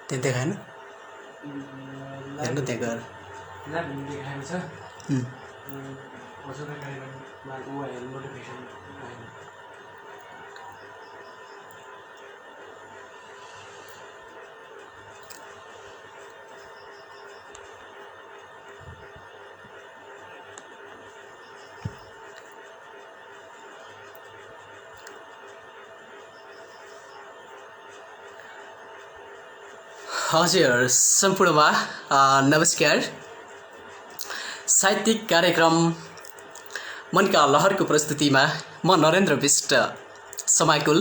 त्यो देखाएन हेर्नु त्यहाँ गएर देखाएको छ हजुर कार्यक्रममा नोटिफिकेसन आएन। हजुर सम्पूर्णमा नमस्कार। साहित्यिक कार्यक्रम मनका लहरको प्रस्तुतिमा म नरेन्द्र विष्ट समाकुल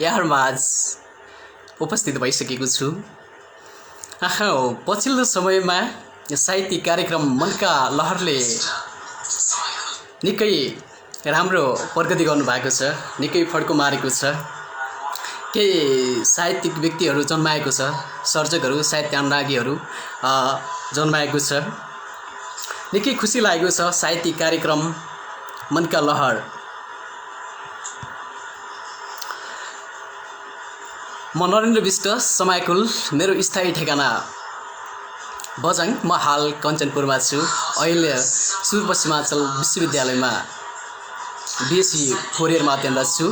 यहाँहरूमाझ उपस्थित भइसकेको छु। पछिल्लो समयमा साहित्यिक कार्यक्रम मनका लहरले निकै राम्रो प्रगति गर्नुभएको छ, निकै फड्को मारेको छ। केही साहित्यिक व्यक्तिहरू जन्माएको छ, सर्जकहरू, साहित्य अनुरागीहरू जन्माएको छ। निकै खुसी लागेको छ। साहित्यिक कार्यक्रम मनका लहर म नरेन्द्र विष्ट समाकुल, मेरो स्थायी ठेगाना बझाङ। म हाल कञ्चनपुरमा छु। अहिले सुदूरपश्चिमाञ्चल विश्वविद्यालयमा बिएससी 4 इयरमा अध्ययनरत छु।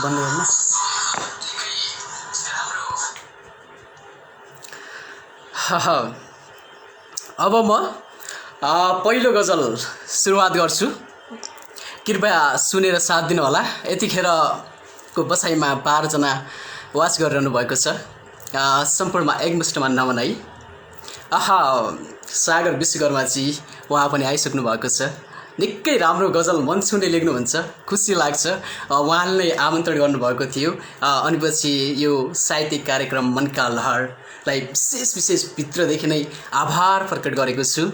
बन्द गर्नु। अब म पहिलो गजल सुरुवात गर्छु। कृपया सुनेर साथ दिनु होला। यतिखेरको बसाइमा 12 जना वाच गरिरहनु भएको छ। सम्पूर्णमा एकमुष्टमा नमनाई। सागर विश्वकर्माजी उहाँ पनि आइसक्नु भएको छ। निकै राम्रो गजल मन छुने लेख्नुहुन्छ, खुसी लाग्छ। उहाँले आमन्त्रण गर्नुभएको थियो अनि पछि यो साहित्यिक कार्यक्रम मनका लहरलाई विशेष भित्रदेखि नै आभार प्रकट गरेको छु।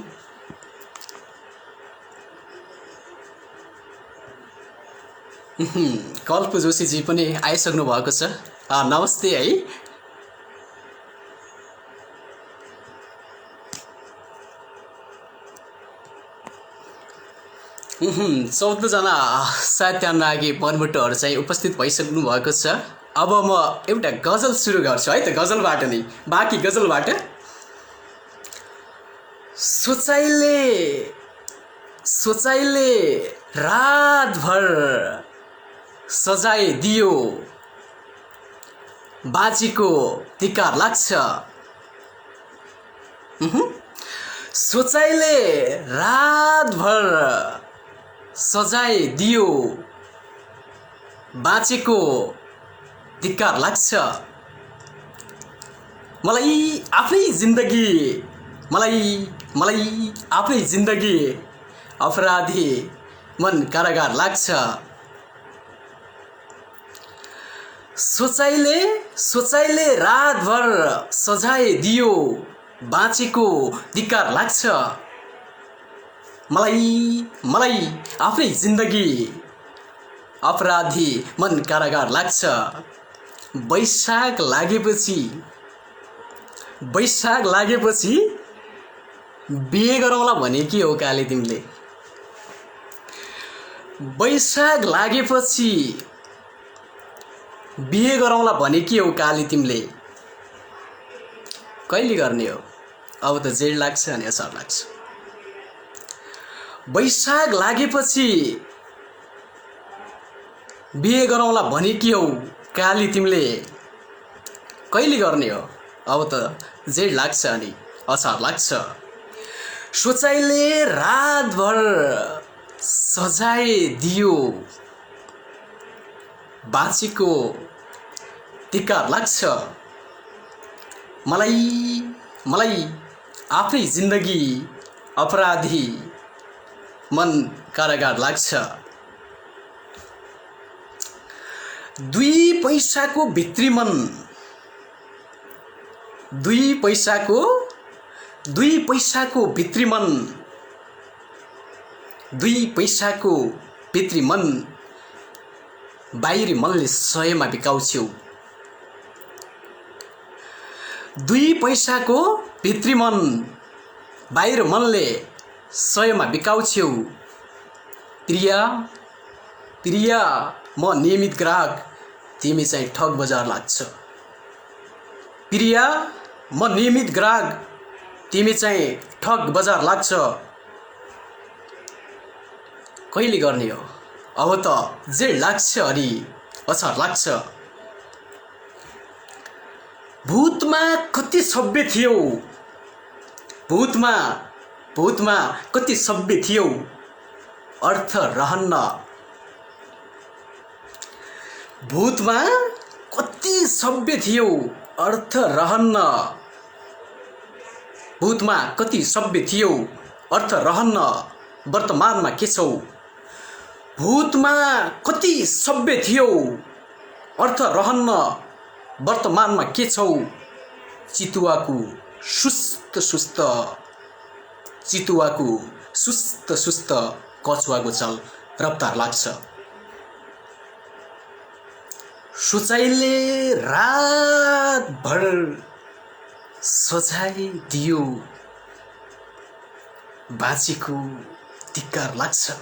कल्प जोशीजी पनि आइसक्नु भएको छ। नमस्ते है। 14 जना साहित्य अनुरागी मनमुटुहरू चाहिँ उपस्थित भइसक्नु भएको छ। अब म एउटा गजल सुरु गर्छु है त। गजलबाट नै, बाँकी गजलबाट। सोचाइले रातभर सजाय दियो, बाँचेको धिक्कार लाग्छ। सोचाइले रातभर सजाय दियो, बाँचेको धिक्कार लाग्छ। मलाई आफ्नै जिन्दगी अपराधी मन कारागार लाग्छ। सोचाइले रातभर सजाय दियो, बाँचेको धिक्कार लाग्छ। मलाई आफ्नै जिन्दगी अपराधी मन कारागार लाग्छ। बैशाख लागेपछि बिहे गरौँला भने के हो काले तिमीले? बैशाख लागेपछि बिहे गरौँला भने के हो काले तिमीले? कहिले गर्ने हो? अब त जेठ लाग्छ अनि असार लाग्छ। बैशाख लागेपछि बिहे गरौँला भने के हो काली तिमीले? कहिले गर्ने हो? अब त जेठ लाग्छ अनि असार लाग्छ। सोचाइले रातभर सजाय दियो, बाँचेको धिक्कार लाग्छ। मलाई आफ्नै जिन्दगी अपराधी मन कारागार लाग्छ। 2 पैसाको भित्री मन, 2 पैसाको भित्री मन, 2 पैसाको भित्री मन, बाहिरी मनले सयमा बिकाउँछौ। 2 पैसाको भित्री मन बाहिर मनले सयमा बिकाउँछौ। प्रिया प्रिया म नियमित ग्राहक, तिमी चाहिँ ठग बजार लाग्छ। प्रिया म नियमित ग्राहक, तिमी चाहिँ ठग बजार लाग्छ। कहिले गर्ने हो अब त जे लाग्छ अनि अछार लाग्छ। भूतमा कति सभ्य थियौ, भूतमा कति सभ्य थियौ, अर्थ रहन्न। भूतमा कति सभ्य थियौ, अर्थ रहन्न। भूतमा कति सभ्य थियौ, अर्थ रहन्न, वर्तमानमा के छौ। भूतमा कति सभ्य थियौ, अर्थ रहन्न, वर्तमानमा के छौ। चितुवाको सुस्त सुस्त, चितुवाको सुस्त सुस्त, कछुवाको चाल रफ्तार लाग्छ। सोचाइले रातभर सोझाइ दियो, बाँचेको धिक्कार लाग्छ।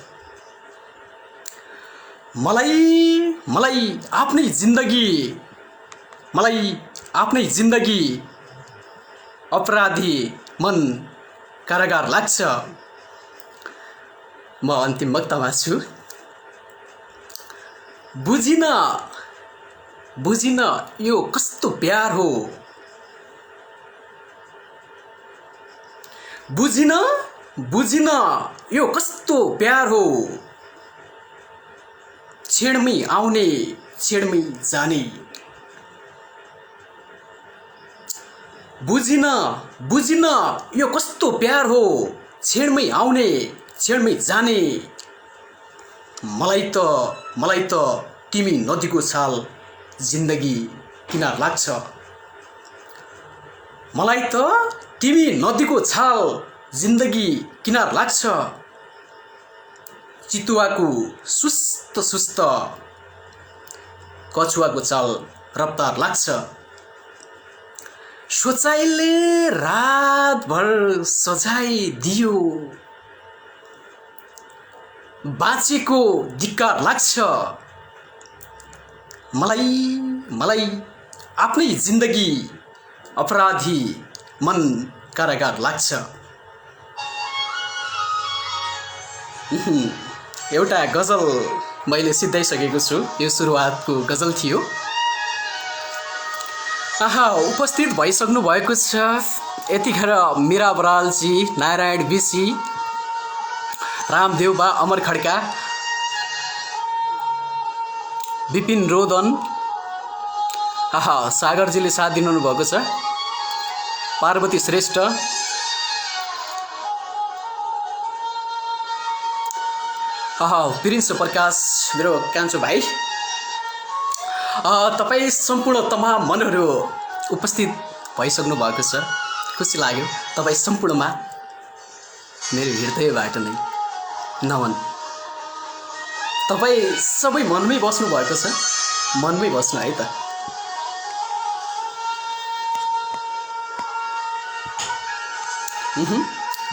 मलाई आफ्नै जिन्दगी अपराधी मन कारागार लाग्छ। म अन्तिम वक्तामा छु। बुझिन यो कस्तो प्यार हो। बुझिन यो कस्तो प्यार हो। छेडमै आउने छेडमै जाने। बुझिन यो कस्तो प्यार हो। छेडमै आउने छेडमै जाने। मलाई त तिमी नदीको छाल जिन्दगी किनार लाग्छ। मलाई त तिमी नदीको छाल जिन्दगी किनार लाग्छ। चितुवाको सुस्त सुस्त, कछुवाको चाल रफ्तार लाग्छ। सोचाइले रातभर सजाय दियो, बाँचेको धिक्कार लाग्छ। मलाई आफ्नै जिन्दगी अपराधी मन कारागार लाग्छ। एउटा गजल मैले सिद्धाइसकेको छु। यो सुरुवातको गजल थियो। उपस्थित भइसक्नु भएको छ यतिखेर मीरा बरालजी, नारायण विशी, रामदेव बा, अमर खड्का, विपिन रोदन, सागरजीले साथ दिनु भएको छ, पार्वती श्रेष्ठ, प्रिन्स प्रकाश, मेरो कान्छो भाइ, तपाईँ सम्पूर्ण तमाम मनहरू उपस्थित भइसक्नु भएको छ। खुसी लाग्यो। तपाईँ सम्पूर्णमा मेरो हृदयबाट नै नमन। तपाईँ सबै मनमै बस्नु भएको छ। मनमै बस्नु है त।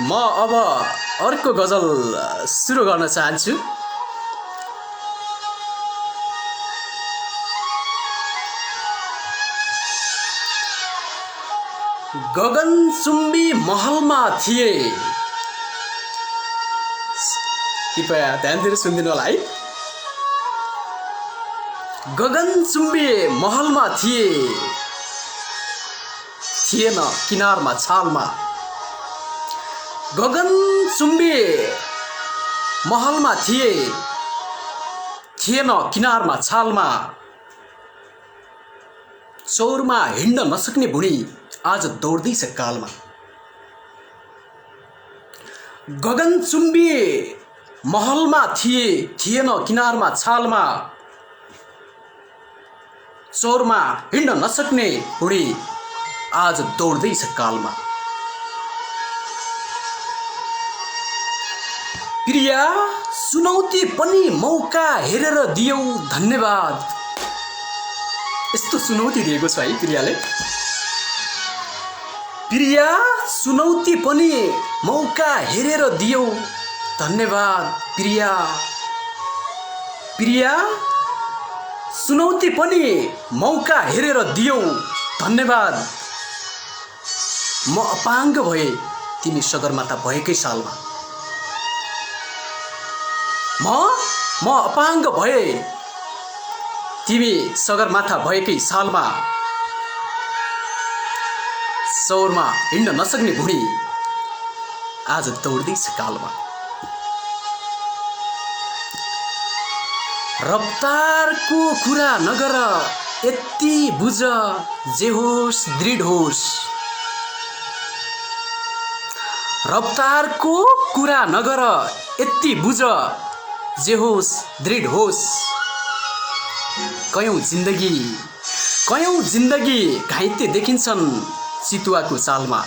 म अब अर्को गजल सुरु गर्न चाहन्छु। गगनचुम्बी महलमा थिए, कृपया ध्यान दिएर सुनिदिनु होला है। गगनचुम्बी महलमा थिएन किनारमा छालमा। गगनचुम्बी महलमा थिएन किनारमा छालमा। चौरमा हिँड्न नसक्ने बुढी आज दौड्दैछ कालमा। गगनचुम्बी महलमा थिएन किनारमा छालमा। चौरमा हिँड्न नसक्ने बुढी आज दौड्दैछ कालमा। प्रिया सुनौती पनि मौका हेरेर दियौ धन्यवाद। यस्तो सुनौती दिएको छ है प्रियाले। प्रिया चुनौती पनि मौका हेरेर दियौ धन्यवाद प्रिया प्रिया चुनौती पनि मौका हेरेर दियौ धन्यवाद म अपाङ्ग भए तिमी सगरमाथा भएकै सालमा म अपाङ्ग भए तिमी सगरमाथा भएकै सालमा सौरमा हिँड्न नसक्ने भुँडी आज दौड्दैछ कालमा रफ्तारको कुरा नगर यति बुझ जे होस् दृढ होस् रफ्तारको कुरा नगर यति बुझ जे होस् दृढ होस् कयौं जिन्दगी घाइते देखिन्छन् चितुवाको चालमा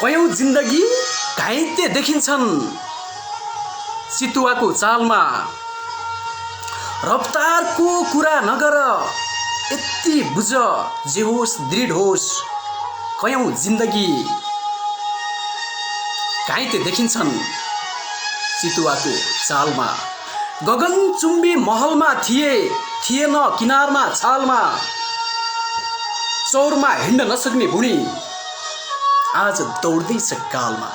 कयौं जिन्दगी घाइते देखिन्छन् चितुवाको चालमा रफ्तारको कुरा नगर यति बुझ जे होस् दृढ होस् कयौं जिन्दगी घाइते देखिन्छन् चितुवाको चालमा गगनचुम्बी महलमा थिएन किनारमा छालमा चौरमा हिँड्न नसक्ने भुँडी आज दौड्दैछ कालमा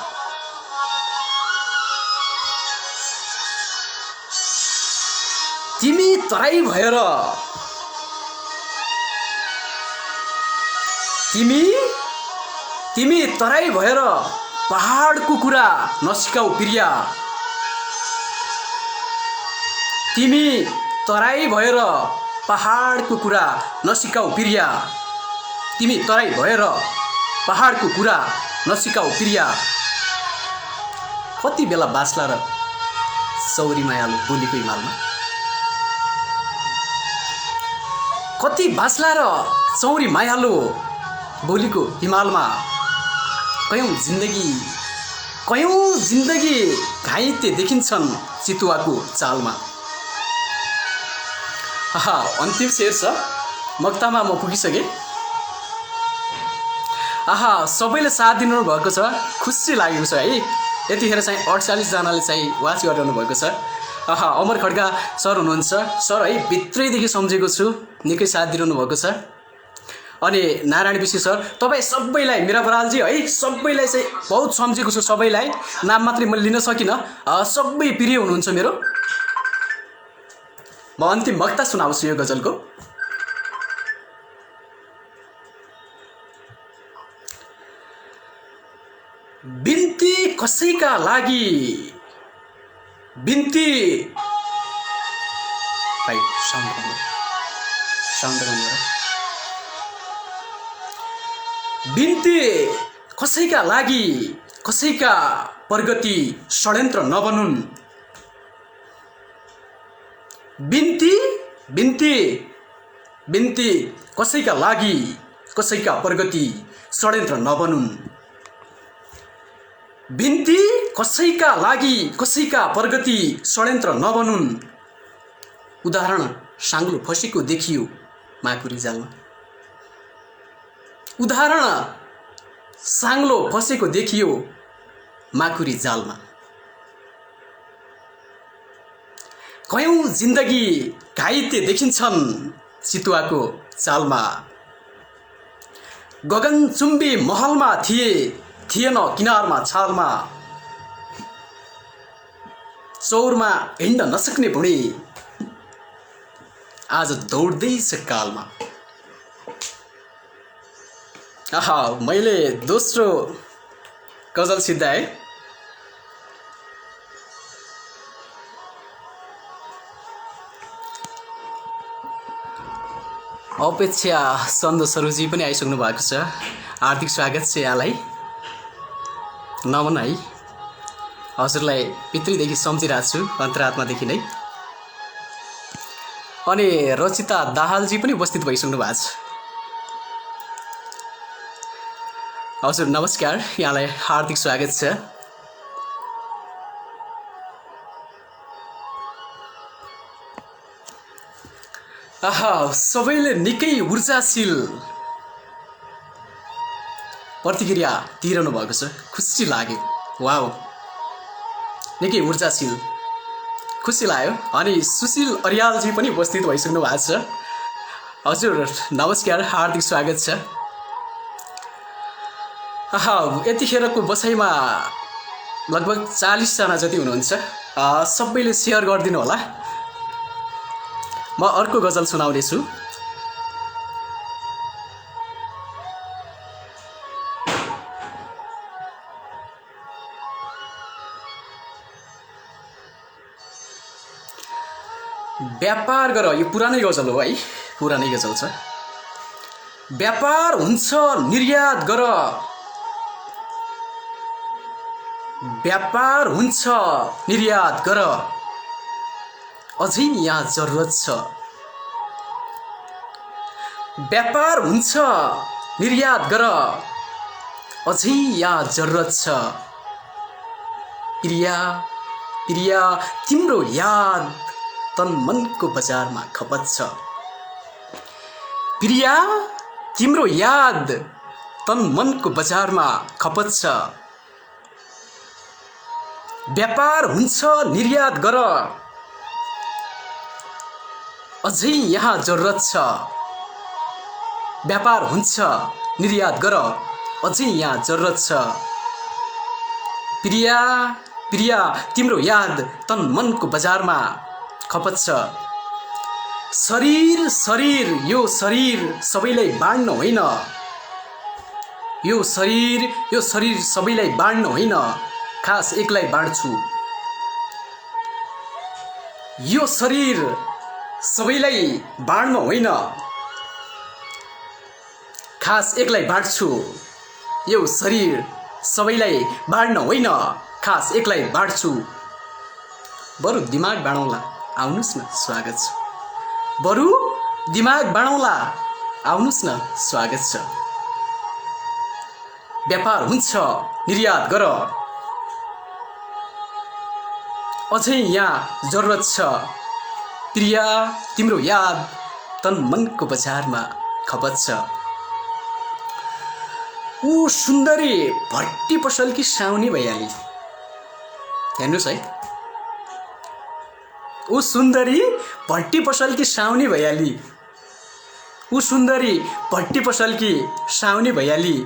तिमी तराई भएर तिमी तराई भएर पहाडको कुरा नसिकाऊ प्रिया तिमी तराई भएर पहाडको कुरा नसिकाऊ प्रिया तिमी तराई भएर पहाडको कुरा नसिकाऊ प्रिया कति बेला बाँच्ला र सौरी मायालु बोलीको हिमालमा कति बाँच्ला र चौरी मायालु बोलीको हिमालमा कयौं जिन्दगी घाइते देखिन्छन् चितुवाको चालमा अन्तिम शेर छ मक्तामा म पुगिसकेँ सबैले साथ दिनु भएको छ खुसी लागेको छ है यतिखेर चाहिँ 48 जनाले चाहिँ वाच गरिरहनु भएको छ अमर खड्का सर हुनुहुन्छ सर है भित्रैदेखि सम्झेको छु निकै साथ दिइरहनु भएको छ अनि नारायण विशी सर तपाईँ सबैलाई मीरा बरालजी है सबैलाई चाहिँ बहुत सम्झेको छु सबैलाई नाम मात्रै मैले लिन सकिनँ सबै प्रिय हुनुहुन्छ मेरो म अन्तिम वक्ता सुनाउँछु यो गजलको बिन्ती कसैका लागि बिन्ती भाइ बिन्ती कसैका लागि कसैका प्रगति षड्यन्त्र नबनुन् बिन्ती कसैका लागि कसैका प्रगति षड्यन्त्र नबनुन् बिन्ती कसैका लागि कसैका प्रगति षड्यन्त्र नबनुन् उदाहरण साङ्लो फसेको देखियो माकुरी जालमा उदाहरण साङ्लो फसेको देखियो माकुरी जालमा कयौं जिन्दगी घाइते देखिन्छन् चितुवाको चालमा गगनचुम्बी महलमा थिएन किनारमा छालमा चौरमा हिँड्न नसक्ने भुँडी आज दौड्दैछ कालमा मैले दोस्रो गजल सिद्धाएँ अपेक्षा सन्द सरोजी पनि आइसक्नु भएको छ हार्दिक स्वागत छ यहाँलाई नमन है हजुरलाई भित्रैदेखि सम्झिरहेको छु अन्तरात्मादेखि नै अनि रचिता दाहालजी पनि उपस्थित भइसक्नु भएको छ हजुर नमस्कार यहाँलाई हार्दिक स्वागत छ सबैले निकै ऊर्जाशील प्रतिक्रिया दिइरहनु भएको छ। खुसी लाग्यो। वाउ, निकै ऊर्जाशील, खुसी लाग्यो। अनि सुशील अर्यालजी पनि उपस्थित भइसक्नु भएको छ। हजुर नमस्कार, हार्दिक स्वागत छ। यतिखेरको बसाइमा लगभग 40 जना जति हुनुहुन्छ। सबैले सेयर गरिदिनु होला। म अर्को गजल सुनाउँदैछु। व्यापार गर, यो पुरानै गजल हो है, पुरानै गजल छ। व्यापार हुन्छ निर्यात गर, व्यापार हुन्छ निर्यात गर, अझै यहाँ जरुरत छ। व्यापार हुन्छ निर्यात गर, अझै यहाँ जरुरत छ। प्रिया प्रिया तिम्रो याद तन मनको बजारमा खपत छ। प्रिया तिम्रो याद तन मनको बजारमा खपत छ। व्यापार हुन्छ निर्यात गर, अझै यहाँ जरुरत छ। व्यापार हुन्छ निर्यात गर, अझै यहाँ जरुरत छ। प्रिया प्रिया तिम्रो याद तन मनको बजारमा खपत छ। शरीर शरीर यो शरीर सबैलाई बाँड्न होइन, यो शरीर सबैलाई बाँड्न होइन, खास एकलाई बाँड्छु। यो शरीर सबैलाई बाँड्न होइन, खास एकलाई बाँड्छु। यो शरीर सबैलाई बाँड्न होइन, खास एकलाई बाँड्छु। बरु दिमाग बाँडौँला, आउनुस् न स्वागत छ। बरु दिमाग बाँडौँला, आउनुस् न स्वागत छ। व्यापार हुन्छ निर्यात गर, अझै यहाँ जरुरत छ। प्रिया तिम्रो याद तन मनको बजारमा खपत छ। ऊ सुन्दरी भट्टी पसलकी साउनी भइहाली। हेर्नुहोस् है, ऊ सुन्दरी भट्टी पसलकी साउनी भइहाली। ऊ सुन्दरी भट्टी पसलकी साउनी भइहाली।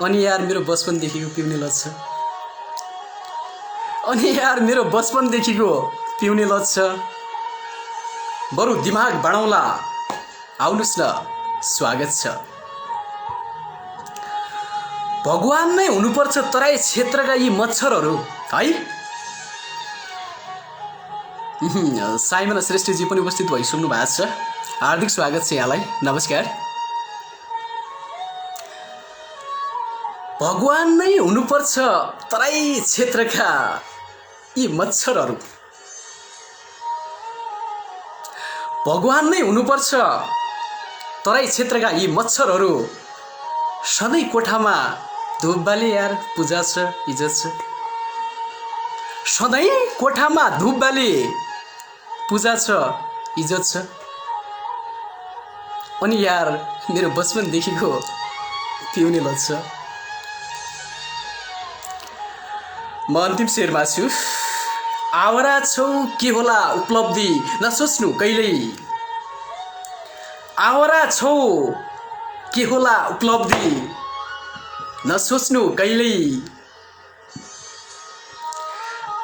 अनि यार मेरो बचपनदेखिको पिउने लत छ। अनि यार मेरो बचपनदेखिको पिउने लत छ। बरु दिमाग बाँडौँला, आउनुस् न स्वागत छ। भगवान नै हुनुपर्छ तराई क्षेत्रका यी मच्छरहरू है। साइमन श्रेष्ठजी पनि उपस्थित भइसक्नु भएको छ। हार्दिक स्वागत छ यहाँलाई, नमस्कार। भगवान नै हुनुपर्छ तराई क्षेत्रका यी मच्छरहरू। भगवान नै हुनुपर्छ तराई क्षेत्रका यी मच्छरहरू। सधैँ कोठामा धुपबाले यार पूजा छ, इज्जत छ। सधैँ कोठामा धुपबाले पूजा छ, इज्जत छ। अनि यार मेरो बचपनदेखिको पिउने लत छ। म अन्तिम शेरमा छु। आवरा छौ के होला उपलब्धि नसोच्नु कहिल्यै। आवरा छौ के होला उपलब्धि नसोच्नु कहिल्यै।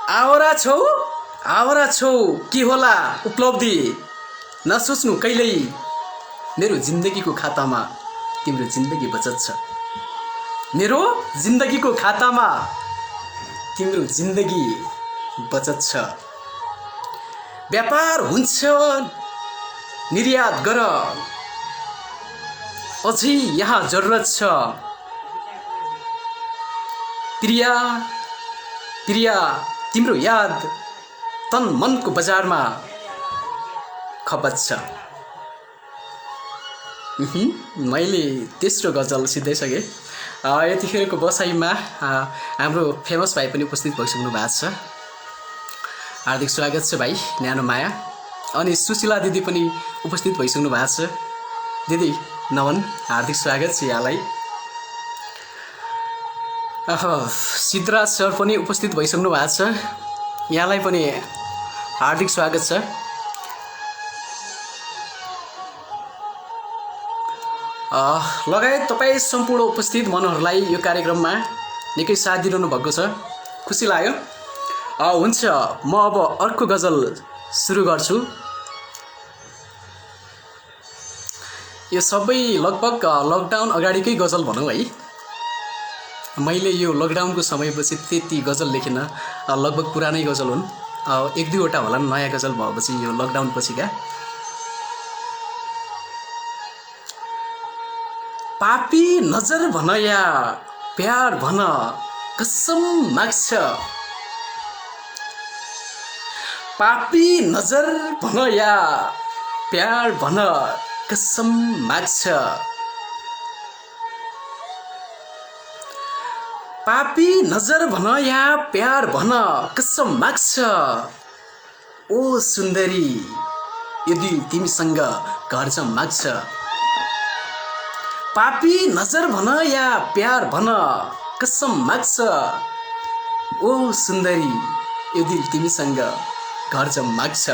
आवरा छौ के होला उपलब्धि नसोच्नु कहिल्यै। मेरो जिन्दगीको खातामा तिम्रो जिन्दगी बचत छ। मेरो जिन्दगीको खातामा तिम्रो जिन्दगी बचत छ। व्यापार हुन्छ निर्यात गर, अझै यहाँ जरुरत छ। प्रिया प्रिया तिम्रो याद तन मनको बजारमा खपत छ। मैले तेस्रो गजल सिद्धाइसकेँ। यतिखेरको बसाइमा हाम्रो फेमस भाइ पनि उपस्थित भइसक्नु भएको छ। हार्दिक स्वागत छ भाइ, न्यानो माया। अनि सुशीला दिदी पनि उपस्थित भइसक्नु भएको छ। दिदी नमन, हार्दिक स्वागत छ यहाँलाई। सिद्धराज सर पनि उपस्थित भइसक्नु भएको छ। यहाँलाई पनि हार्दिक स्वागत छ। लगायत तपाईँ सम्पूर्ण उपस्थित मनहरूलाई यो कार्यक्रममा निकै साथ दिइरहनु भएको छ, खुसी लाग्यो। हुन्छ, म अब अर्को गजल सुरु गर्छु। यो सबै लगभग लकडाउन अगाडिकै गजल भनौँ है। मैले यो लकडाउनको समयपछि त्यति गजल लेखिनँ, लगभग पुरानै गजल हुन्। एक दुईवटा होला नयाँ गजल भएपछि यो लकडाउन पछिका। पापी नजर भन या प्यार भन कसम माग्छ, पापी नजर भन या प्यार भन कसम माग्छ, पापी नजर भन या प्यार भन कसम माग्छ। ओ सुन्दरी यो दिल तिमीसँग घर जाउँ माग्छ, पापी नजर भन या प्यार भन कसम माग्छ। ओ सुन्दरी यो दिल तिमीसँग घर जाउँ माग्छ।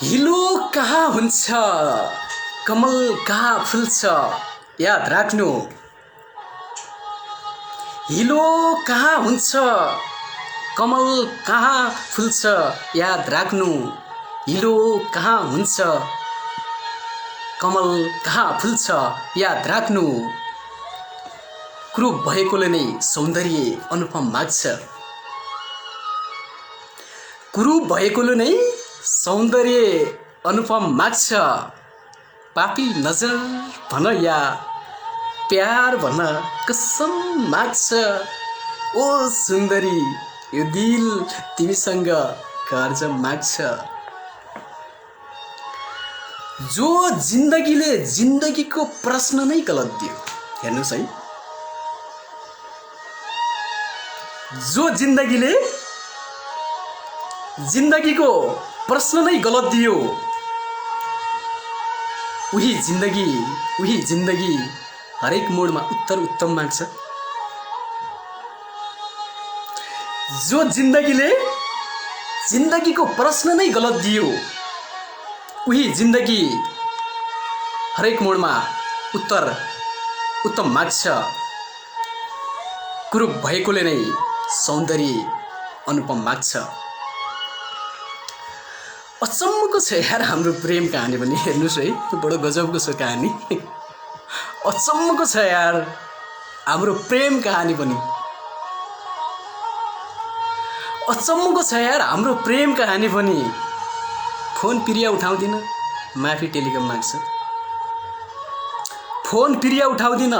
हिलो कहाँ हुन्छ कमल कहाँ फुल्छ याद राख्नु, हिलो कहाँ हुन्छ कमल कहाँ फुल्छ याद राख्नु, हिलो कहाँ हुन्छ कमल कहाँ फुल्छ याद राख्नु। क्रूप भएकोले नै सौन्दर्य अनुपम माग्छ, क्रूप भएकोले नै सौन्दर्य अनुपम माग्छ। पापी नजर भन या प्यार भन कसम माग्छ। ओ सुन्दरी यो दिल तिमीसँग घर जाउँ माग्छ। जो जिन्दगीले जिन्दगीको प्रश्न नै गलत दियो, हेर्नुहोस् है, जो जिन्दगीले जिन्दगीको प्रश्न नै गलत दियो, उही जिन्दगी हरेक मोडमा उत्तर उत्तम माग्छ। जो जिन्दगीले जिन्दगीको प्रश्न नै गलत दियो, उही जिन्दगी हरेक मोडमा उत्तर उत्तम माग्छ। कुरूप भएकोले नै सौन्दर्य अनुपम माग्छ। अचम्मको छ यार हाम्रो प्रेम कहानी पनि, हेर्नुहोस् है, बडो गजबको छ कहानी। अचम्मको छ यार हाम्रो प्रेम कहानी पनि, अचम्मको छ यार हाम्रो प्रेम कहानी पनि। फोन प्रिया उठाउँदिन माफी टेलिकम माग्छ, फोन प्रिया उठाउँदिन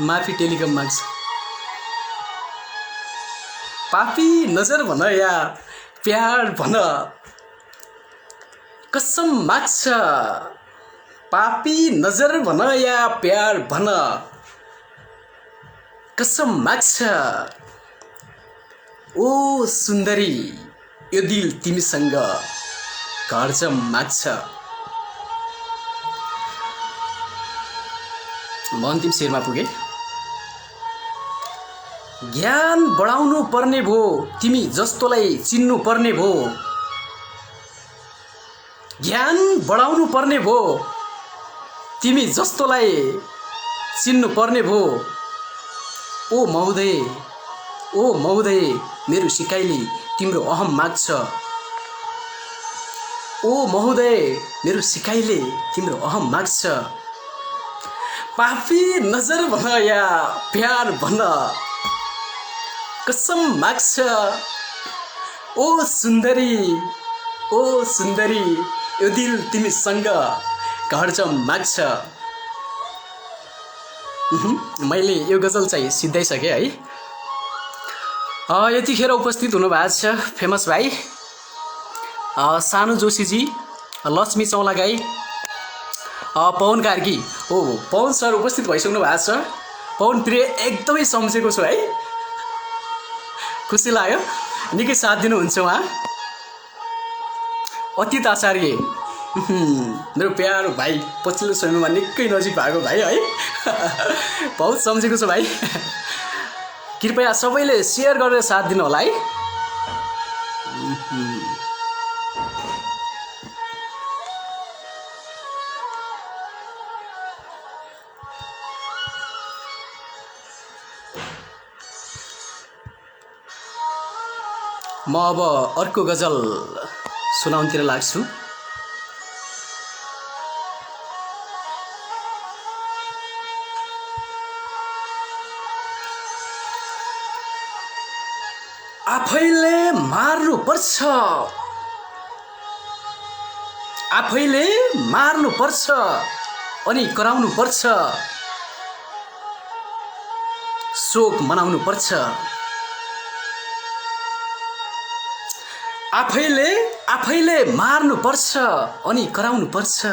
माफी टेलिकम माग्छ। पापी नजर भन या प्यार भन कसम माग्छ, पापी नजर भन या प्यार भन कसम माग्छ। ओ सुन्दरी यो दिल तिमीसँग घर जाउँ माग्छ। म अन्तिम शेरमा पुगे। ज्ञान बढाउनु पर्ने भो तिमी जस्तोलाई चिन्नु पर्ने भो, ज्ञान बढाउनु पर्ने भो तिमी जस्तोलाई चिन्नु पर्ने भो। ओ महोदय मेरो सिकाइले तिम्रो अहम माग्छ, ओ महोदय मेरो सिकाइले तिम्रो अहम माग्छ। पापी नजर भन या प्यार भन कसम माग्छ। ओ सुन्दरी यो दिल तिमीसँग घर जाउँ माग्छ। मैले यो गजल चाहिँ सिद्धाइसकेँ है। यतिखेर उपस्थित हुनुभएको छ फेमस भाइ सानु जोशीजी, लक्ष्मी चौलागाई, पवन कार्की। हो पवन सर उपस्थित भइसक्नु भएको छ। पवन प्रिय एकदमै सम्झेको छु है, खुसी लाग्यो, निकै साथ दिनुहुन्छ उहाँ। अतीत आचार्य मेरो प्यारो भाइ पछिल्लो समयमा निकै नजिक भएको भाइ है बहुत सम्झेको छु भाइ कृपया सबैले सेयर गरेर साथ दिनु होला है म अब अर्को गजल सुनाउनतिर लाग्छु आफैले मार्नु पर्छ आफैले मार्नु पर्छ अनि कराउनु पर्छ शोक मनाउनु पर्छ आफैले मार्नु पर्छ अनि कराउनु पर्छ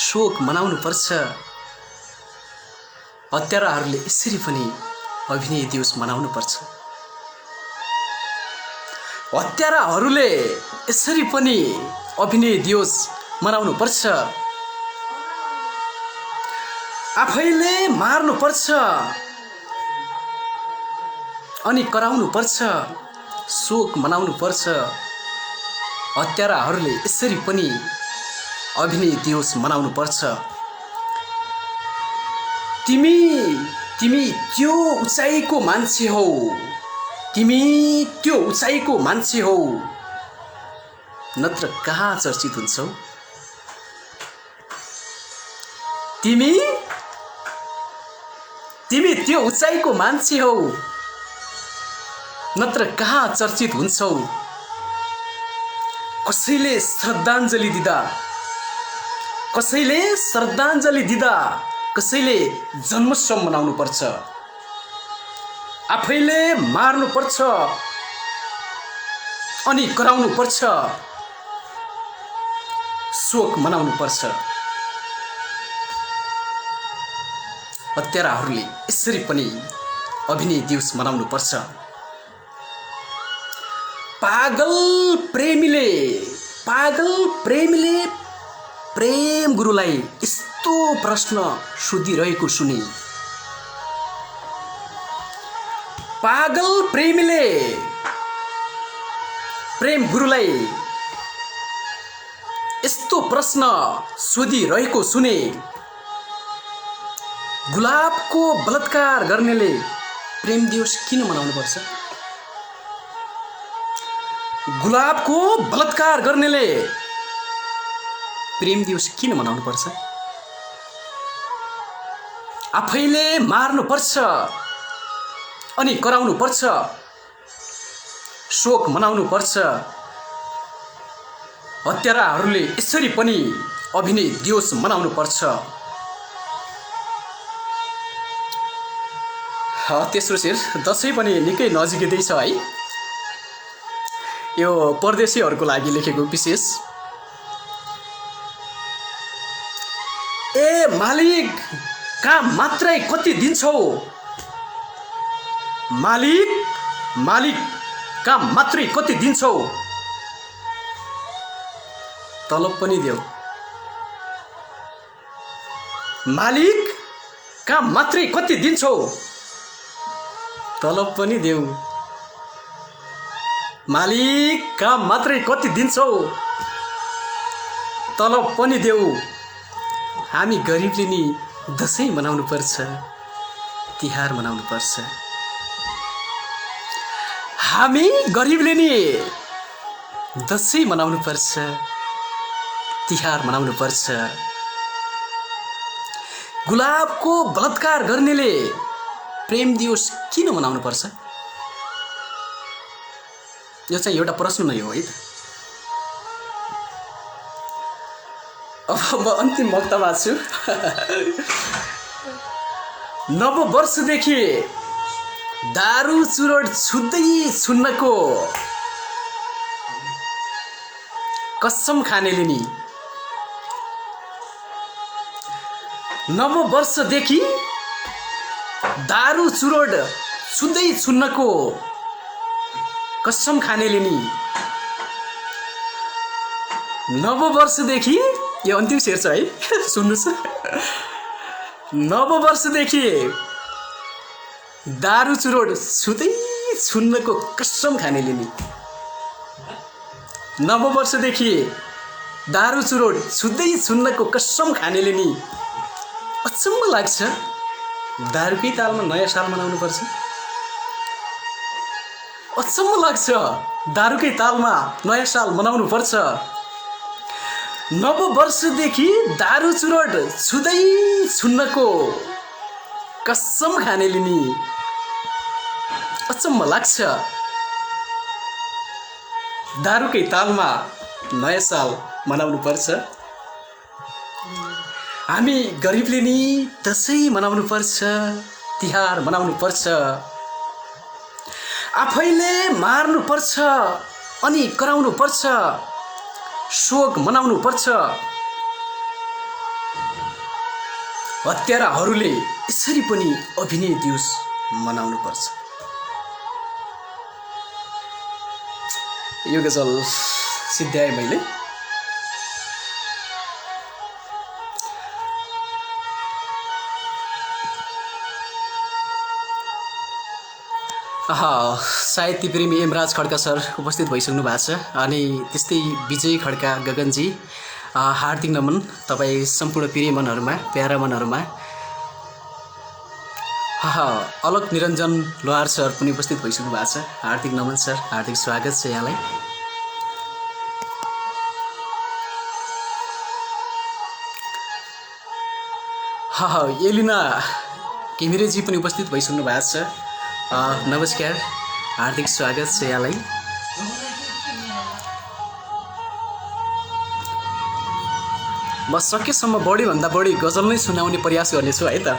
शोक मनाउनु पर्छ हत्याराहरूले यसरी पनि अभिनय दिवस मनाउनु पर्छ हत्याराहरूले यसरी पनि अभिनय दिवस मनाउनु पर्छ आफैले मार्नु पर्छ अनि कराउनु पर्छ शोक मनाउनु पर्छ हत्याराहरूले यसरी पनि अभिनय दिवस मनाउनु पर्छ तिमी त्यो उचाइको मान्छे हौ तिमी त्यो उचाइको मान्छे हौ नत्र कहाँ चर्चित हुन्छौ तिमी त्यो उचाइको मान्छे हौ नत्र कहाँ चर्चित हुन्छौ कसैले श्रद्धाञ्जली दिँदा कसैले जन्मोत्सव मनाउनु पर्छ आफैले मार्नु पर्छ अनि कराउनु पर्छ शोक मनाउनु पर्छ हत्याराहरूले यसरी पनि अभिनय दिवस मनाउनु पर्छ पागल प्रेमीले प्रेम गुरुलाई यस्तो प्रश्न सोधिरहेको सुने पागल प्रेमीले प्रेम गुरुलाई यस्तो प्रश्न सोधिरहेको सुने गुलाबको बलात्कार गर्नेले प्रेम दिवस किन मनाउनु पर्छ गुलाबको बलात्कार गर्नेले प्रेम दिवस किन मनाउनु पर्छ आफैले मार्नु पर्छ अनि कराउनु पर्छ शोक मनाउनु पर्छ हत्याराहरूले यसरी पनि अभिनय दिवस मनाउनु पर्छ तेस्रो शेर दसैँ पनि निकै नजिकै छ है यो परदेशीहरूको लागि लेखेको विशेष ए मालिक काम मात्रै कति दिन्छौ मालिक काम मात्रै कति दिन्छौ तलब पनि देऊ मालिक काम मात्रै कति दिन्छौ तलब पनि देऊ मालिक काम मात्रै कति दिन्छौ तलब पनि देऊ हामी गरिबले नि दसैँ मनाउनु पर्छ तिहार मनाउनु पर्छ हामी गरिबले नि दसैँ मनाउनु पर्छ तिहार मनाउनु पर्छ गुलाबको बलात्कार गर्नेले प्रेम दिवस किन मनाउनु पर्छ यो चाहिँ एउटा प्रश्न नै हो है त अब म अन्तिम वक्तमा छु नव वर्षदेखि दारू चुरोट छुट्दै छुन्नको कसम खानेले नि नव वर्षदेखि दारू चुरोट छुट्दै छुन्नको कसम खानेले नि नव वर्षदेखि यो अन्तिम शेर छ है सुन्नुहोस् नववर्षदेखि दारू चुरोट छुँदै छुन्नको कसम खाने लिने नववर्षदेखि दारू चुरोट छुँदै छुन्नको कसम खाने लिने अचम्म लाग्छ दारूकै तालमा नयाँ साल मनाउनुपर्छ अचम्म लाग्छ दारूकै तालमा नयाँ साल मनाउनुपर्छ नववर्षदेखि दारू चुरोट छुँदै छुन्नको कसम खाने लिने अचम्म लाग्छ दारूकै तालमा नयाँ साल मनाउनुपर्छ हामी गरिबले नि दसैँ मनाउनुपर्छ तिहार मनाउनुपर्छ आफैले मार्नुपर्छ अनि कराउनुपर्छ शोक मनाउनुपर्छ हत्याराहरूले यसरी पनि अभिनय दिवस मनाउनुपर्छ यो गजल सिद्ध्याएँ मैले साहित्य प्रेमी एमराज खड्का सर उपस्थित भइसक्नु भएको छ अनि त्यस्तै विजय खड्का गगनजी हार्दिक नमन तपाईँ सम्पूर्ण प्रिय मनहरूमा प्यारा मनहरूमा अलक निरञ्जन लोहार सर पनि उपस्थित भइसक्नु भएको छ हार्दिक नमन सर हार्दिक स्वागत छ यहाँलाई एलिना घिमिरेजी पनि उपस्थित भइसक्नु भएको छ नमस्कार हार्दिक स्वागत छ यहाँलाई म सकेसम्म बढीभन्दा बढी गजल नै सुनाउने प्रयास गर्नेछु है त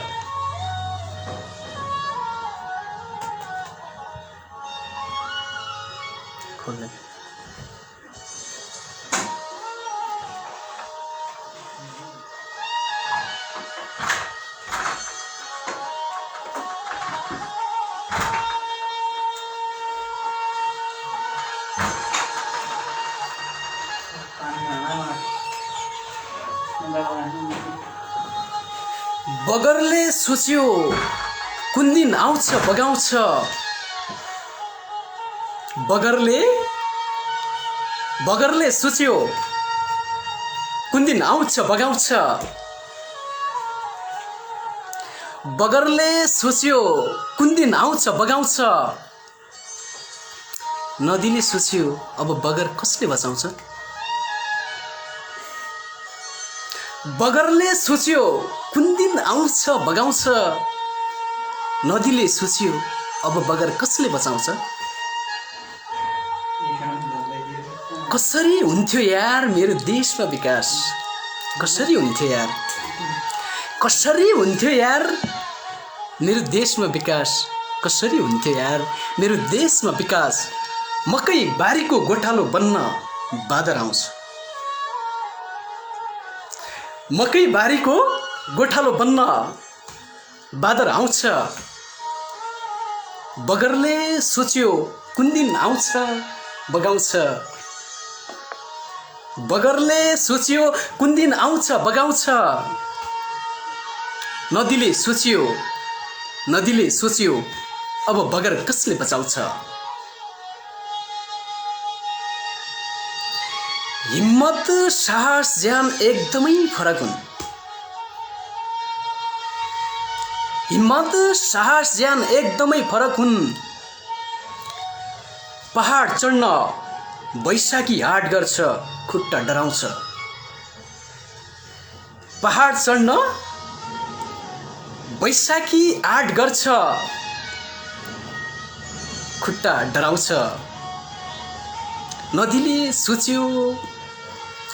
बगरले सोच्यो कुन दिन आउँछ बगाउँछ बगरले सोच्यो कुन दिन आउँछ बगाउँछ बगरले सोच्यो कुन दिन आउँछ बगाउँछ नदीले सोच्यो अब बगर कसले बचाउँछ बगरले सोच्यो कुन दिन आउँछ बगाउँछ नदीले सोच्यो अब बगर कसले बचाउँछ कसरी हुन्थ्यो यार मेरो देशमा विकास कसरी हुन्थ्यो यार मेरो देशमा विकास कसरी हुन्थ्यो यार मेरो देशमा विकास मकै बारीको गोठालो बन्न बादर आउँछ मकै बारीको गोठालो बन्न बादर आउँछ बगरले सोच्यो कुन दिन आउँछ बगाउँछ बगरले सोच्यो कुन दिन आउँछ बगाउँछ नदीले सोच्यो अब बगर कसले बचाउँछ हिम्मत साहस ज्यान एकदमै फरक हुन् हिम्मत साहस ज्यान एकदमै फरक हुन् पहाड चढ्न बैशाखी हाट गर्छ खुट्टा डराउँछ पहाड चढ्न बैशाखी हाट गर्छ खुट्टा डराउँछ नदीले सोच्यो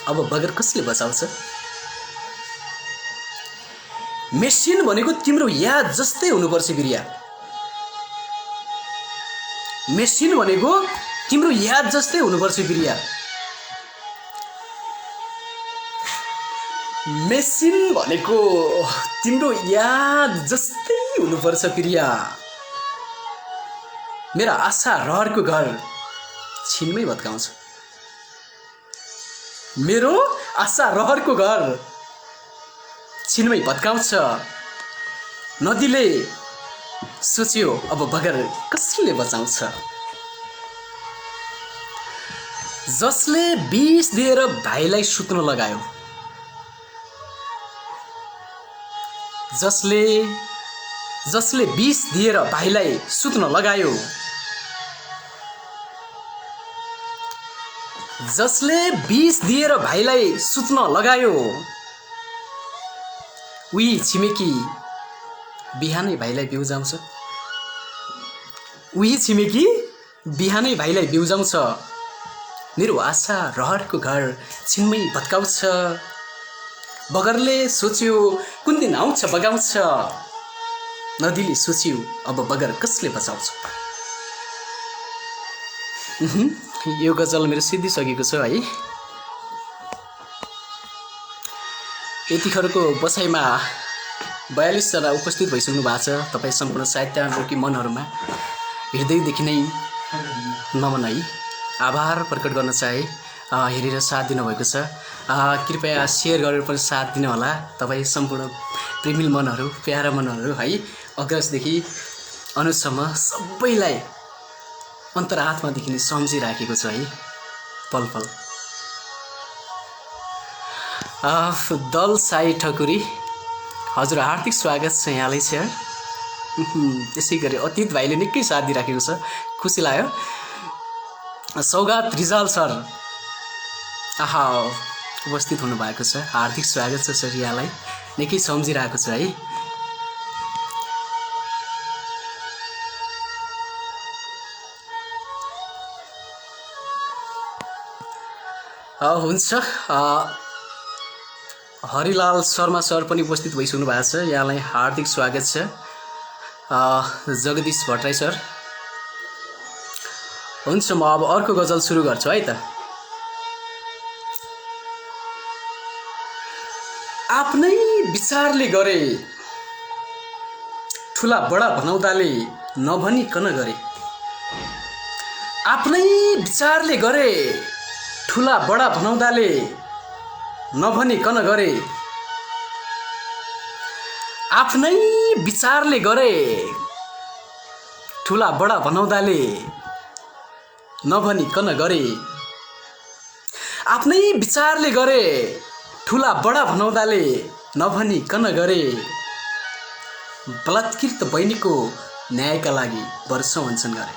अब बगर कसले बचाउँछ मेसिन भनेको तिम्रो याद जस्तै हुनुपर्छ बिरिया मेसिन भनेको तिम्रो याद जस्तै हुनुपर्छ बिरिया मेसिन भनेको तिम्रो याद जस्तै हुनुपर्छ प्रिया मेरा आशा रहरको घर छिनमै भत्काउँछ मेरो आशा रहरको घर छिनमै भत्काउँछ। नदीले सोच्यो अब बगर कसले बचाउँछ। जसले विष दिएर भाइलाई सुत्न लगायो, जसले विष दिएर भाइलाई सुत्न लगायो, जसले विष दिएर भाइलाई सुत्न लगायो, उही छिमेकी बिहानै भाइलाई बिउजाउँछ। उही छिमेकी बिहानै भाइलाई बिउजाउँछ। मेरो आशा रहरको घर छिनमै भत्काउँछ। बगरले सोच्यो कुन दिन आउँछ बगाउँछ। नदीले सोच्यो अब बगर कसले बचाउँछ। यो गजल मेरो सिद्धिसकेको छ है। यतिखेरको बसाइमा 42 जना उपस्थित भइसक्नु भएको छ। तपाईँ सम्पूर्ण साहित्यानुरागी मनहरूमा हृदयदेखि नै नमन है, आभार प्रकट गर्न चाहे। हेरेर साथ दिनुभएको छ। कृपया सेयर गरेर पनि साथ दिनु होला। तपाईँ सम्पूर्ण प्रेमिल मनहरू, प्यारा मनहरू है, अग्रजदेखि अनुजसम्म सबैलाई अन्तरात्मादेखि नै सम्झिराखेको छ है, पल पल। दल साई ठकुरी, हजुर हार्दिक स्वागत छ यहाँलाई छ। त्यसै गरी अतीत भाइले निकै साथ दिइराखेको छ, खुसी लाग्यो। सौगात रिजाल सर आहा उपस्थित हुनुभएको छ, हार्दिक स्वागत छ सर यहाँलाई। निकै सम्झिरहेको छ है। हुन्छ। हरिलाल शर्मा सर पनि उपस्थित भइसक्नु भएको छ, यहाँलाई हार्दिक स्वागत छ। जगदीश भट्टराई सर, हुन्छ म अब अर्को गजल सुरु गर्छु है त। आफ्नै विचारले गरे ठुला बडा भनाउँदाले नभनिकन गरे। आफ्नै विचारले गरे ठुला बडा भनाउँदाले नभनिकन गरे। आफ्नै विचारले गरे ठुला बडा भनाउँदाले नभनिकन गरे। आफ्नै विचारले गरे ठुला बडा भनाउँदाले नभनिकन गरे। बलात्कृत बहिनीको न्यायका लागि वर्षौं अनसन गरे।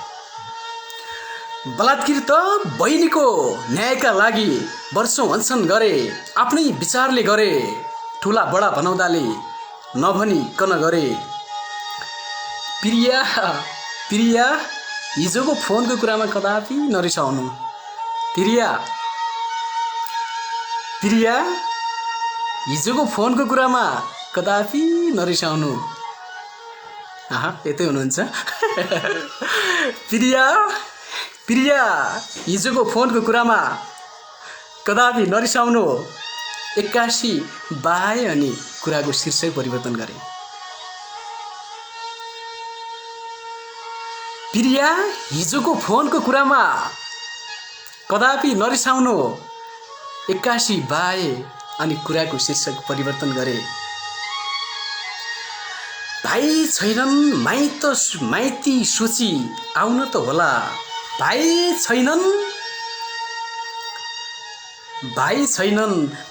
बलात्कृत बहिनीको न्यायका लागि वर्षौं अनसन गरे। आफ्नै विचारले गरे ठुला बडा भनाउँदाले नभनिकन गरे। प्रिया प्रिया हिजोको फोनको कुरामा कदापि नरिसाउनु। प्रिया प्रिया हिजोको फोनको कुरामा कदापि नरिसाउनु। यतै हुनुहुन्छ। प्रिया प्रिया हिजोको फोनको कुरामा कदापि नरिसाउनु। 81 बाए अनि कुराको शीर्षक परिवर्तन गरे। प्रिया हिजोको फोनको कुरामा कदापि नरिसाउनु। 81 बाए अनि कुराको शीर्षक परिवर्तन गरे। भाइ छैनन् माइती सोची आउन त होला। भाइ छैनन्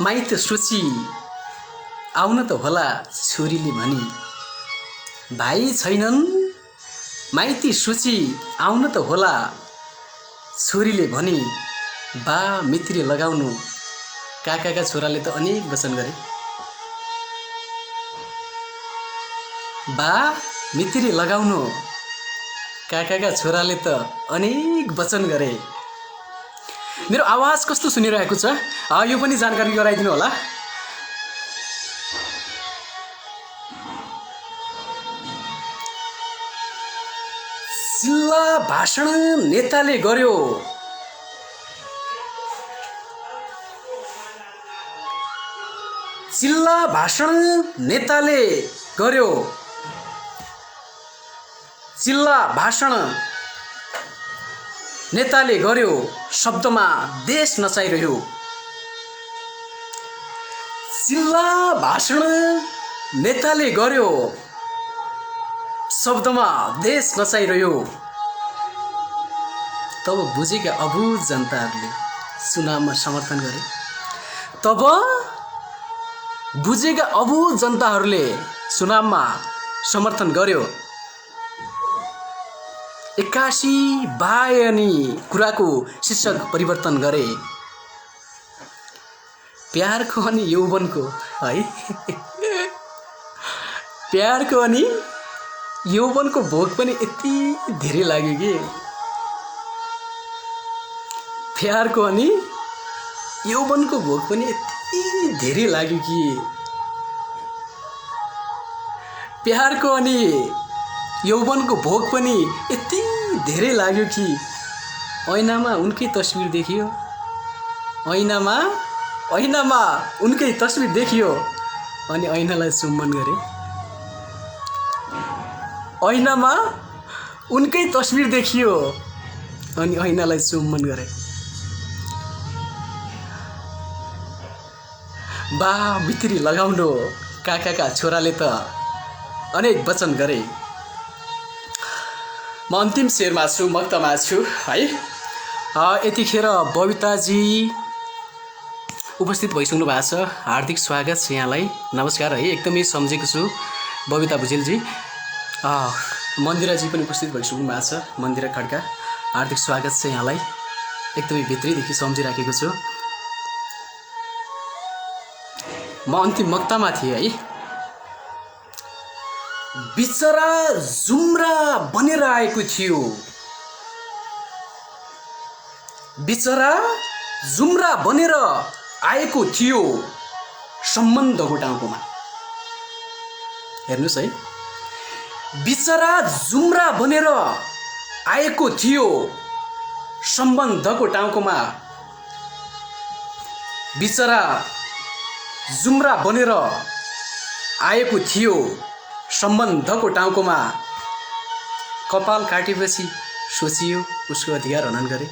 माइत सोची आउन त होला छोरीले भनी। भाइ छैनन् माइती सोची आउन त होला छोरीले भनी। बा मित्री लगाउनु काकाका छोराले त अनेक वचन गरे। बा मित्री लगाउनु काकाका छोराले त अनेक वचन गरे। मेरो आवाज कस्तो सुनिरहेको छ यो पनि जानकारी गराइदिनु होला। जिल्ला भाषण नेताले गर्यो। जिल्ला भाषण नेताले गर्यो। जिल्ला भाषण नेताले गर्यो। शब्दमा देश नचाइरह्यो। चिल्ला भाषण नेताले गर्यो, शब्दमा देश नचाइरह्यो। तब बुझेका अबुझ जनताहरूले चुनावमा समर्थन गरे। तब बुझेका अबुझ जनताहरूले चुनावमा समर्थन गर्यो। 81 बायनी कुराको शीर्षक परिवर्तन गरे। प्यारको अनि यौवनको है प्यारको अनि यौवनको भोग पनि यति धेरै लाग्यो कि प्यारको अनि यौवनको भोग पनि यति धेरै लाग्यो कि प्यारको अनि यौवनको भोग पनि यति धेरै लाग्यो कि ऐनामा उनकै तस्बिर देखियो। ऐनामा उनकै तस्बिर देखियो अनि ऐनालाई चुम्बन गरे। ऐनामा उनकै तस्बिर देखियो अनि ऐनालाई चुम्बन गरे। बा भित्री लगाउनु काकाका छोराले त अनेक वचन गरे। म अन्तिम शेरमा छु, मक्तमा छु है। यतिखेर बबिताजी उपस्थित भइसक्नु भएको छ। हार्दिक स्वागत छ यहाँलाई। नमस्कार है, एकदमै सम्झेको छु बबिता भुजेलजी। मन्दिराजी पनि उपस्थित भइसक्नु भएको छ, मन्दिरा खड्का। हार्दिक स्वागत छ यहाँलाई, एकदमै भित्रैदेखि सम्झिराखेको छु। म अन्तिम मक्तामा थिएँ है। बिचरा जुम्रा बनेर आएको थियो, बिचरा जुम्रा बनेर आएको थियो सम्बन्धको टाउकोमा। हेर्नुहोस् है, बिचरा जुम्रा बनेर आएको थियो सम्बन्धको टाउकोमा। बिचरा जुम्रा बनेर आएको थियो सम्बन्धको टाउकोमा। कपाल काटेपछि सोचियो उसको अधिकार हनन गरे।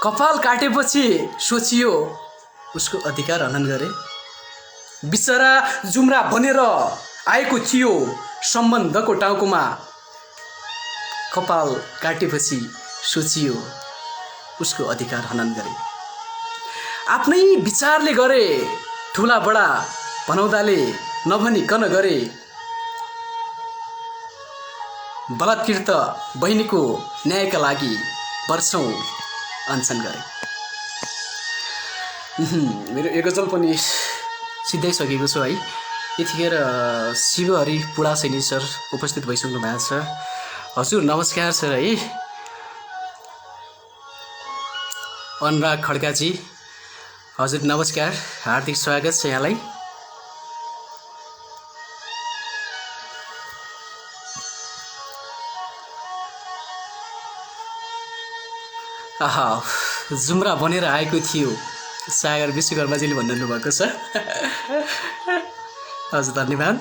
कपाल काटेपछि सोचियो उसको अधिकार हनन गरे। बिचरा जुम्रा बनेर आएको थियो सम्बन्धको टाउकोमा। कपाल काटेपछि सोचियो उसको अधिकार हनन गरे। आफ्नै विचारले गरे, ठुला बडा भनाउँदाले नभनिकन गरे। बलात्कृत बहिनीको न्यायका लागि वर्षौं अनसन गरे। मेरो यो गजल पनि सिद्धाइसकेको छु है। यतिखेर शिवहरि पुडासैनी सर उपस्थित भइसक्नु भएको छ। हजुर नमस्कार सर है। अनुराग खड्काजी हजुर नमस्कार, हार्दिक स्वागत छ यहाँलाई। जुम्रा बनेर आएको थियो, सागर विश्वकर्माजीले भन्नु भएको छ। हजुर धन्यवाद।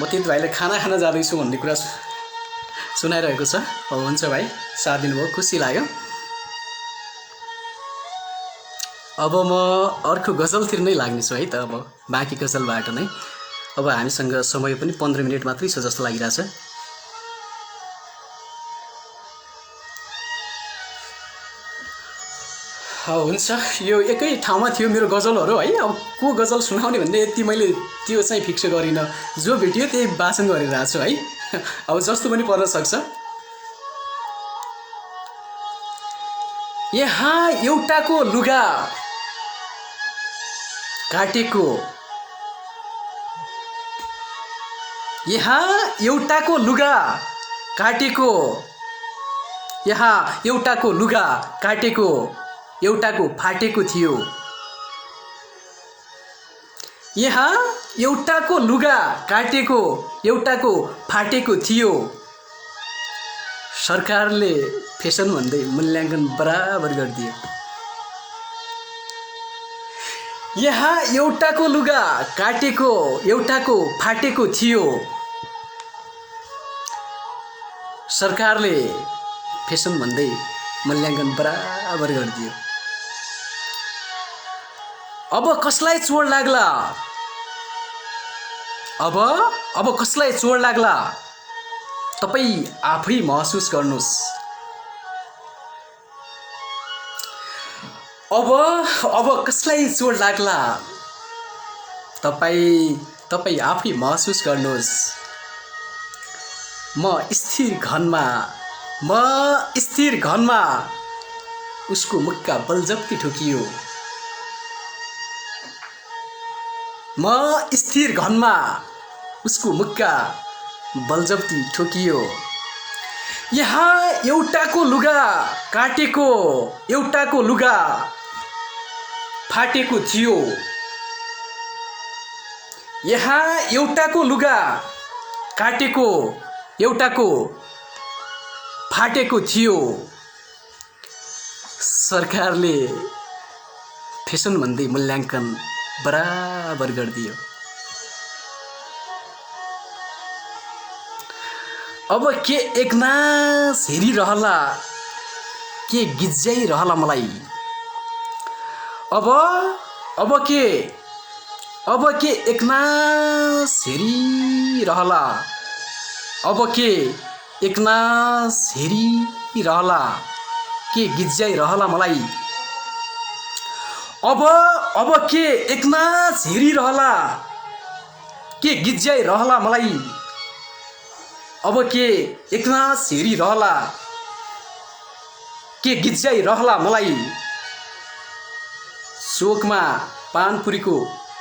म तिन भाइले खाना खान जाँदैछु भन्ने कुरा सुनाइरहेको छ। हुन्छ भाइ, साथ दिनुभयो, खुसी लाग्यो। अब म अर्को गजलतिर नै लाग्नेछु है त। अब बाँकी गजलबाट नै अब हामीसँग समय पनि 15 मिनट मात्रै छ जस्तो लागिरहेछ। हुन्छ, यो एकै ठाउँमा थियो मेरो गजलहरू है। अब को गजल सुनाउने भन्ने यति मैले त्यो चाहिँ फिक्स गरिनँ। जो भेटियो त्यही वाचन गरिरहेको छु है। अब जस्तो पनि पर्न सक्छ। यहाँ एउटाको लुगा काटेको, यहाँ एउटाको लुगा काटेको, यहाँ एउटाको लुगा काटेको, एउटाको फाटेको थियो। यहाँ एउटाको लुगा काटेको, एउटाको फाटेको थियो। सरकारले फेसन भन्दै मूल्याङ्कन बराबर गरिदियो। यहाँ एउटाको लुगा काटेको, एउटाको फाटेको थियो। सरकारले फेसन भन्दै मूल्याङ्कन बराबर गरिदियो। अब कसलाई चोट लाग्ला, अब कसलाई चोट लाग्ला तपाईँ आफै महसुस गर्नुस्। अब कसलाई चोट लाग्ला तपाईँ आफै महसुस गर्नुहोस्। म स्थिर घनमा उसको मुक्का बलजफ्ती ठोकियो। म स्थिर घनमा उसको मुक्का बलजफ्ती ठोकियो। यहाँ एउटाको लुगा काटेको, एउटाको लुगा फाटेको थियो। यहाँ एउटाको लुगा काटेको, एउटाको फाटेको थियो। सरकारले फेसन भन्दै मूल्याङ्कन बराबर गरिदियो। अब के एकनास हेरिरहला, के गिज्जाइरहला मलाई। अब के एकनास हेरिरहला, अब के एकनास हेरिरहला, के गिज्जाइरहला मलाई। अब के एकनास हेरिरहला, के गिज्जाइरहला मलाई। अब के एकनास हेरिरहला, के गिज्जाइरहला मलाई। चोकमा पानपुरीको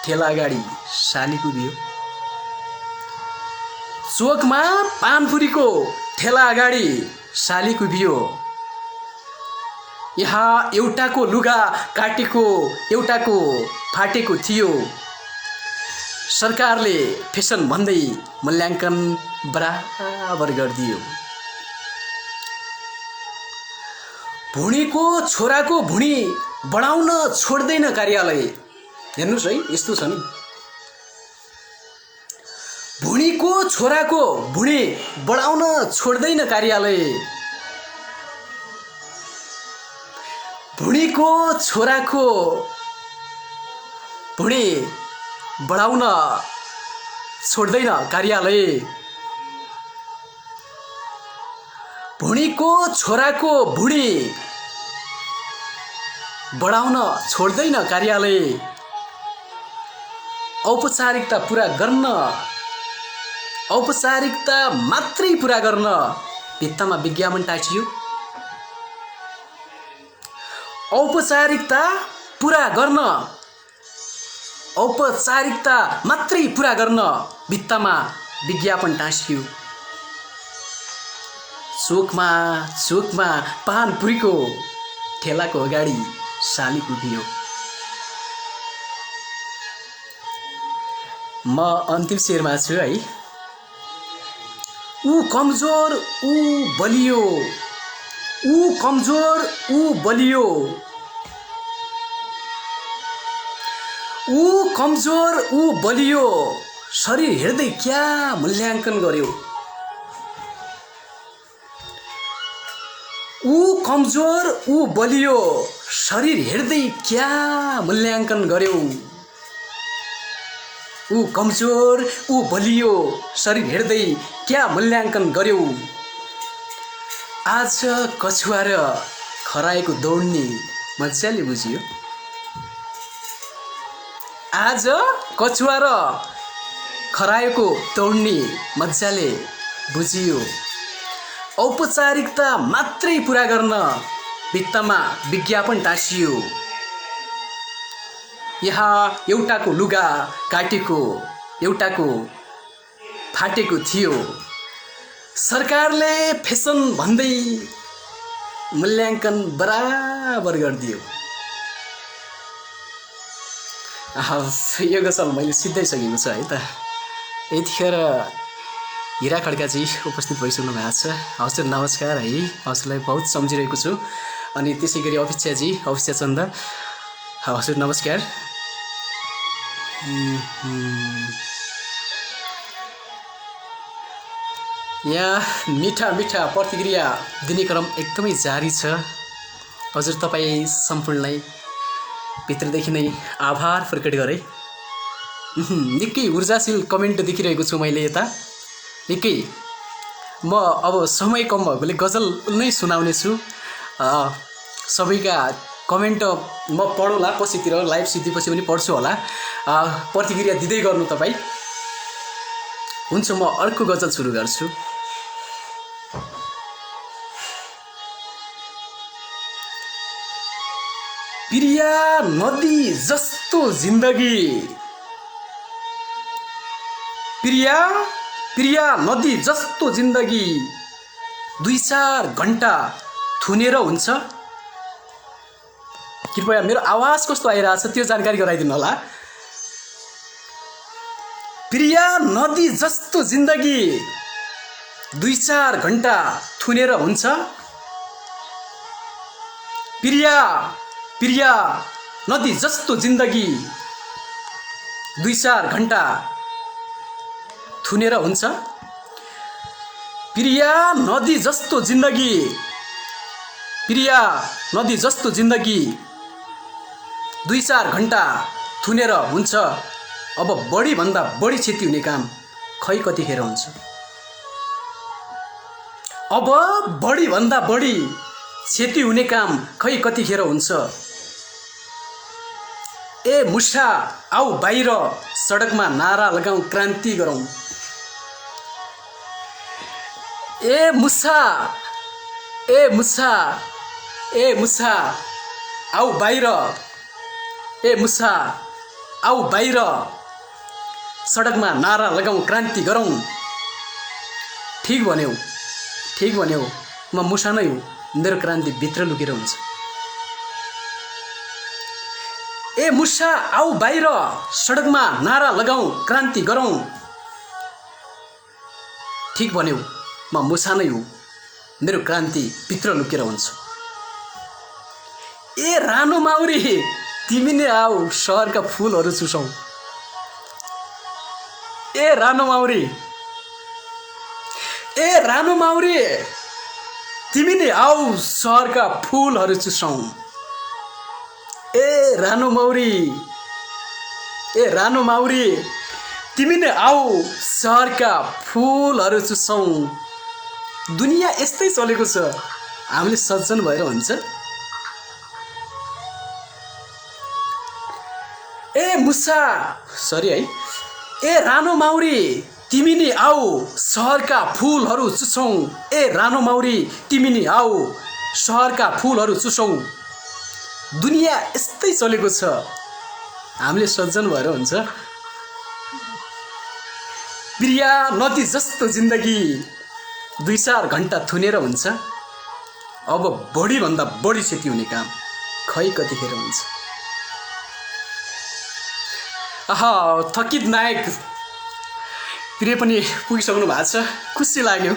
ठेला अगाडि साली कुदियो। चोकमा पानपुरीको ठेला अगाडि साली कुदियो। यहाँ एउटाको लुगा काटेको, एउटाको फाटेको थियो। सरकारले फेसन भन्दै मूल्याङ्कन बराबर गरिदियो। भुँडीको छोराको भुँडी बढाउन छोड्दैन कार्यालय। हेर्नुहोस् है, यस्तो छ नि। भुँडीको छोराको भुँडी बढाउन छोड्दैन कार्यालय। भुँडीको छोराको भुँडी बढाउन छोड्दैन कार्यालय। भुँडीको छोराको भुँडी बढाउन छोड्दैन कार्यालय। औपचारिकता मात्रै पुरा गर्न भित्तामा विज्ञापन टाँसियो। औपचारिकता मात्रै पुरा गर्न भित्तामा विज्ञापन टाँसियो। चोकमा पानपुरीको ठेलाको अगाडि साली कुदियो। म अन्तिम शेरमा छु है। ऊ कमजोर ऊ बलियो, ऊ कमजोर ऊ बलियो, ऊ कमजोर ऊ बलियो, शरीर हेर्दै क्या मूल्याङ्कन गर्यो। ऊ कमजोर ऊ बलियो, शरीर हेर्दै क्या मूल्याङ्कन गर्यो। ऊ कमजोर ऊ बलियो, शरीर हेर्दै क्या मूल्याङ्कन गर्यो। आज कछुवा र खरायोको दौड्ने मजाले बुझियो। आज कछुवा र खरायोको दौड्ने मजाले बुझियो। औपचारिकता मात्रै पुरा गर्न भित्तामा विज्ञापन टाँसियो। यहाँ एउटाको लुगा काटेको, एउटाको फाटेको थियो। सरकारले फेसन भन्दै मूल्याङ्कन बराबर गरिदियो। यो गजल मैले सिद्धाइसकेको छु है त। यतिखेर हिरा खड्काजी उपस्थित भइसक्नु भएको छ। हजुर नमस्कार है, हजुरलाई बहुत सम्झिरहेको छु। अनि त्यसै गरी अभिक्षा चन्द हजुर नमस्कार। यहाँ मिठा मिठा प्रतिक्रिया दिने क्रम एकदमै जारी छ। हजुर तपाईँ सम्पूर्णलाई भित्रदेखि नै आभार प्रकट गरेँ। निकै ऊर्जाशील कमेन्ट देखिरहेको छु मैले यता निकै। म अब समय कम भएकोले गजल नै सुनाउने छु। सबैका कमेन्ट म पढौँला पछितिर, लाइभ सिद्धिपछि पनि पढ्छु होला। प्रतिक्रिया दिँदै गर्नु तपाईँ। हुन्छ, म अर्को गजल सुरु गर्छु। प्रिया नदी जस्तो जिन्दगी, प्रिया प्रिया नदी जस्तो जिन्दगी 2-4 घण्टा थुनेर हुन्छ। कृपया मेरो आवाज कस्तो आइरहेछ त्यो जानकारी गराइदिनु होला। प्रिया नदी जस्तो जिन्दगी 2-4 घण्टा थुनेर हुन्छ। प्रिया प्रिया नदी जस्तो जिन्दगी 2-4 घण्टा थुनेर हुन्छ। प्रिया नदी जस्तो जिन्दगी, प्रिया नदी जस्तो जिन्दगी 2-4 घण्टा थुनेर हुन्छ। अब बढी भन्दा बढी क्षति हुने काम खै कतिखेर हुन्छ। अब बढी भन्दा बढी क्षति हुने काम खै कतिखेर हुन्छ। ए मुसा आऊ बाहिर, सडकमा नारा लगाऊ, क्रान्ति गरौँ। ए मुसा ए मुसा ए मुसा आऊ बाहिर, ए मुसा आऊ बाहिर, सडकमा नारा लगाऊ, क्रान्ति गरौँ। ठिक भन्यौ, ठिक भन्यौ, म मुसा नै हुँ, मेरो क्रान्ति भित्र लुकेर हुन्छ। ए मुसा आऊ बाहिर, सडकमा नारा लगाऊ, क्रान्ति गरौँ। ठिक भन्यौ, म मुसा नै हुँ, मेरो क्रान्ति भित्र लुकेर हुन्छ। ए रानो माउरी तिमी नै आऊ, सहरका फुलहरू चुसौँ। ए रानो माउरी, ए रानो माउरी तिमी नै आऊ, सहरका फुलहरू चुसौँ। ए रानो माउरी, ए रानो माउरी तिमी नै आऊ, सहरका फुलहरू चुसौँ। दुनियाँ यस्तै चलेको छ, हामीले सज्जन भएर हुन्छ। ए मुसा सरी है, ए रानो माउरी तिमी नै आऊ, सहरका फुलहरू चुसौँ। ए रानो माउरी तिमी नै आऊ, सहरका फुलहरू चुसौँ। दुनियाँ यस्तै चलेको छ, हामीले सज्जन भएर हुन्छ। प्रिया नदी जस्तो जिन्दगी 2-4 घण्टा थुनेर हुन्छ। अब बढी भन्दा बढी क्षति हुने काम खै कतिखेर हुन्छ। आहा, थकित नायक प्रिय पनि पुगिसक्नु भएको छ, खुसी लाग्यो।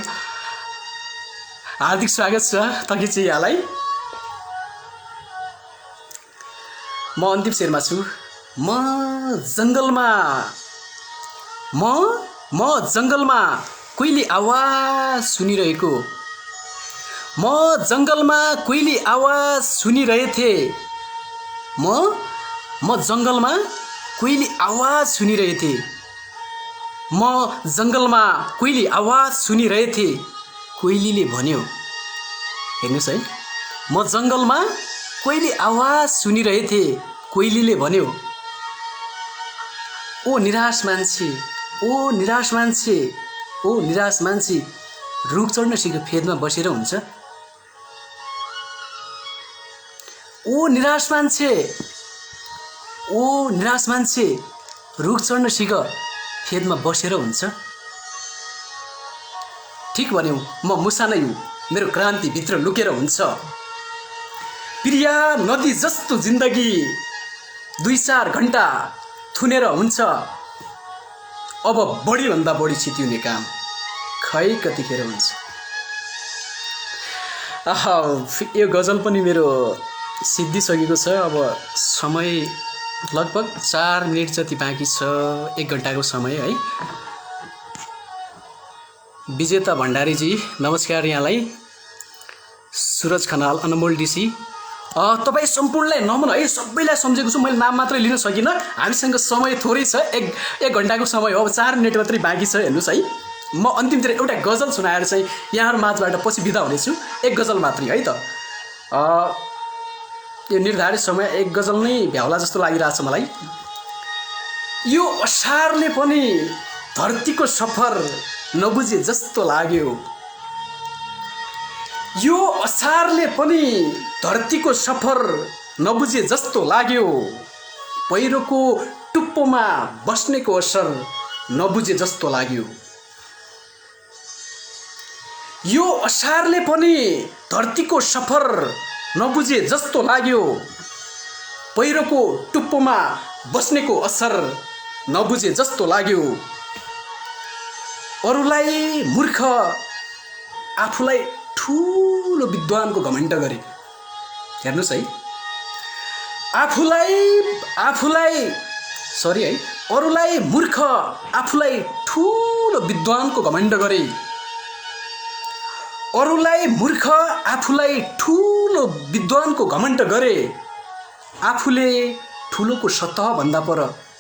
हार्दिक स्वागत छ थकित चाहिँ यहाँलाई। म अन्तिम शेरमा छु। म जङ्गलमा कोइली आवाज सुनिरहेको, म जङ्गलमा कोइली आवाज सुनिरहेथे, म जङ्गलमा कोइली आवाज सुनिरहेथे, म जङ्गलमा कोइली आवाज सुनिरहेथे। कोइलीले भन्यो, हेर्नुहोस् है, म जङ्गलमा कोइली आवाज सुनिरहेथे, कोइलीले भन्यो, ओ निराश मान्छे, ओ निराश मान्छे, ओ निराश मान्छे, रुख चढ्न सिक फेदमा बसेर हुन्छ। ओ निराश मान्छे, ओ निराश मान्छे, रुख चढ्न सिक फेदमा बसेर हुन्छ। ठिक भन्यौ, म मुसा नै हुँ, मेरो क्रान्ति भित्र लुकेर हुन्छ। प्रिया नदी जस्तो जिन्दगी 2-4 घण्टा थुनेर हुन्छ। अब बढी भन्दा बढी क्षति हुने काम खै कतिखेर हुन्छ। आहा, यो गजल पनि मेरो सिद्धिसकेको छ। अब समय लगभग 4 मिनट जति बाँकी छ, 1 घण्टाको समय है। विजेता भण्डारीजी नमस्कार यहाँलाई। सुरज खनाल अनमोल डीसी तपाईँ सम्पूर्णलाई नमन है, सबैलाई सम्झेको छु मैले, नाम मात्रै लिन सकिनँ। हामीसँग समय थोरै छ, एक घन्टाको समय हो, अब 4 मिनट मात्रै बाँकी छ। हेर्नुहोस् है, म अन्तिमतिर एउटा गजल सुनाएर चाहिँ यहाँहरू माझबाट पछि बिदा हुनेछु। एक गजल मात्रै है त। यो निर्धारित समय एक गजल नै भ्याउला जस्तो लागिरहेछ मलाई। यो असारले पनि धरतीको सफर नबुझे जस्तो लाग्यो, यो असारले पनि धरतीको सफर नबुझे जस्तो लाग्यो, पहिरोको टुप्पोमा बस्नेको असर नबुझे जस्तो लाग्यो, यो असारले पनि धरतीको सफर नबुझे जस्तो लाग्यो, पहिरोको टुप्पोमा बस्नेको असर नबुझे जस्तो लाग्यो, अरूलाई मूर्ख आफूलाई ठुलो विद्वानको घमण्ड गरे। हेर्नुहोस् है, अरूलाई मूर्ख आफूलाई ठुलो विद्वानको घमण्ड गरे, अरूलाई मूर्ख आफूलाई ठुलो विद्वानको घमण्ड गरे, आफूले ठुलोको सतह भन्दा पर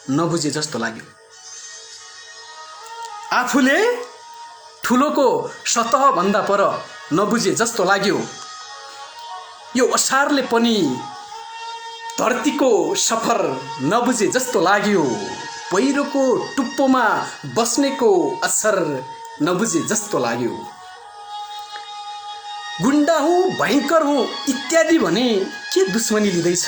नबुझे जस्तो लाग्यो, आफूले ठुलोको सतह भन्दा पर नबुझे जस्तो लाग्यो, यो असारले पनि धरतीको सफर नबुझे जस्तो लाग्यो, पहिरोको टुप्पोमा बस्नेको असर नबुझे जस्तो लाग्यो, गुण्डा हुँ भयङ्कर हुँ इत्यादि भने के दुश्मनी लिँदैछ,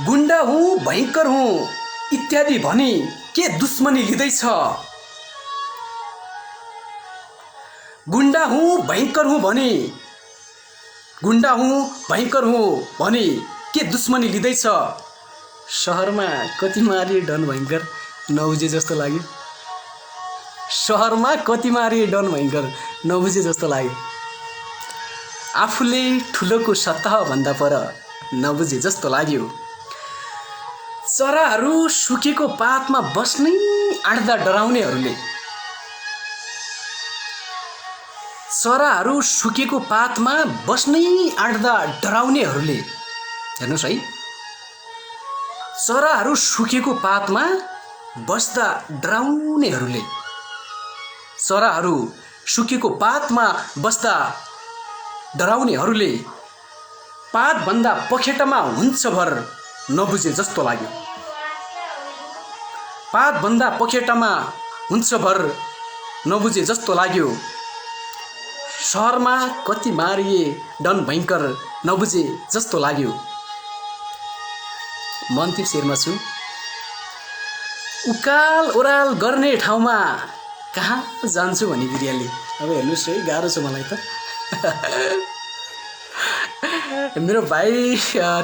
गुण्डा हुँ भयङ्कर हुँ इत्यादि भने के दुश्मनी लिँदैछ, गुण्डा हुँ भयङ्कर हुँ भने, गुण्डा हुँ भयङ्कर हुँ भने के दुश्मनी लिँदैछ, सहरमा कति मारिए डन भयङ्कर नबुझे जस्तो लाग्यो, सहरमा कति मारिए डन भयङ्कर नबुझे जस्तो लाग्यो, आफूले ठुलोको सतह भन्दा पर नबुझे जस्तो लाग्यो, चराहरू सुकेको पातमा बस्नै आँट्दा डराउनेहरूले, चराहरू सुकेको पातमा बस्नै आँट्दा डराउनेहरूले, हेर्नुहोस् है, चराहरू सुकेको पातमा बस्दा डराउनेहरूले, चराहरू सुकेको पातमा बस्दा डराउनेहरूले, पातभन्दा पखेटामा हुन्छ भर नबुझे जस्तो लाग्यो, पातभन्दा पखेटामा हुन्छ भर नबुझे जस्तो लाग्यो, सहरमा कति मारिए डन भयङ्कर नबुझे जस्तो लाग्यो। म अन्तिम शेरमा छु। उकाल ओराल गर्ने ठाउँमा कहाँ जान्छु भनी बिरियाली। अब हेर्नुहोस् है, गाह्रो छ मलाई त। मेरो भाइ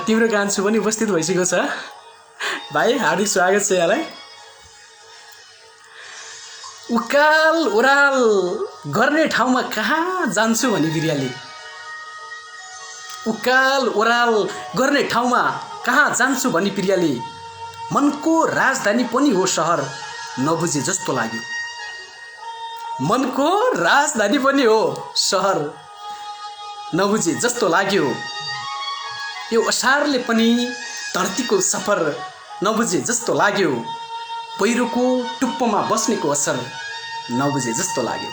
तिम्रो कान्छु पनि उपस्थित भइसकेको छ। भाइ हार्दिक स्वागत छ यहाँलाई। उकाल ओराल गर्ने ठाउँमा कहाँ जान्छु भनी बिरियाली, उकाल ओराल गर्ने ठाउँमा कहाँ जान्छु भनी बिरियाली, मनको राजधानी पनि हो सहर नबुझे जस्तो लाग्यो, मनको राजधानी पनि हो सहर नबुझे जस्तो लाग्यो, यो असारले पनि धरतीको सफर नबुझे जस्तो लाग्यो, पहिरोको टुप्पोमा बस्नेको असर नबुझे जस्तो लाग्यो।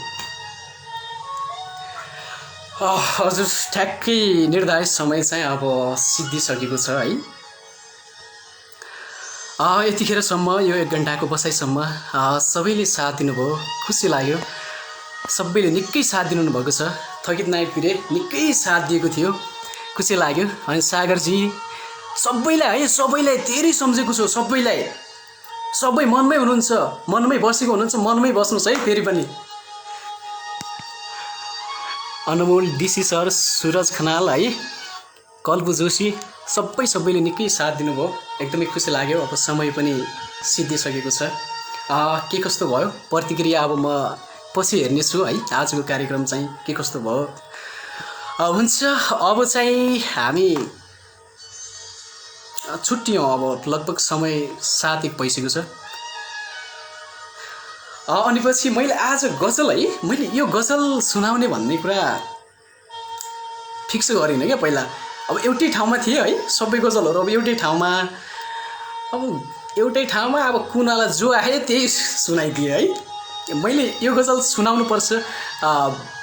हजुर, ठ्याक्कै निर्धारित समय चाहिँ अब सिद्धिसकेको छ है। यतिखेरसम्म यो 1 घन्टाको बसाइसम्म सबैले साथ दिनुभयो, खुसी लाग्यो। सबैले निकै साथ दिनुभएको छ। थकित नायक पिरे निकै साथ दिएको थियो, खुसी लाग्यो। अनि सागरजी सबैलाई है, सबैलाई धेरै सम्झेको छु। सबैलाई, सबै मनमै हुनुहुन्छ, मनमै बसेको हुनुहुन्छ, मनमै बस्नुहोस् है। फेरि पनि अनमोल डीसी सर, सुरज खनाल है, कल्पु जोशी सबैले निकै साथ दिनुभयो, एकदमै खुसी लाग्यो। अब समय पनि सिद्धिसकेको छ। के कस्तो भयो प्रतिक्रिया अब म पछि हेर्नेछु है, आजको कार्यक्रम चाहिँ के कस्तो भयो। हुन्छ, अब चाहिँ हामी छुट्टियौँ। अब लगभग समय 7:01 भइसकेको छ। अनि पछि मैले आज गजल है मैले यो गजल सुनाउने भन्ने कुरा फिक्स गरिनँ क्या पहिला। अब एउटै ठाउँमा थिएँ है, सबै गजलहरू अब एउटै ठाउँमा, अब एउटै ठाउँमा अब कुनालाई जो आयो त्यही सुनाइदिएँ है। मैले यो गजल सुनाउनुपर्छ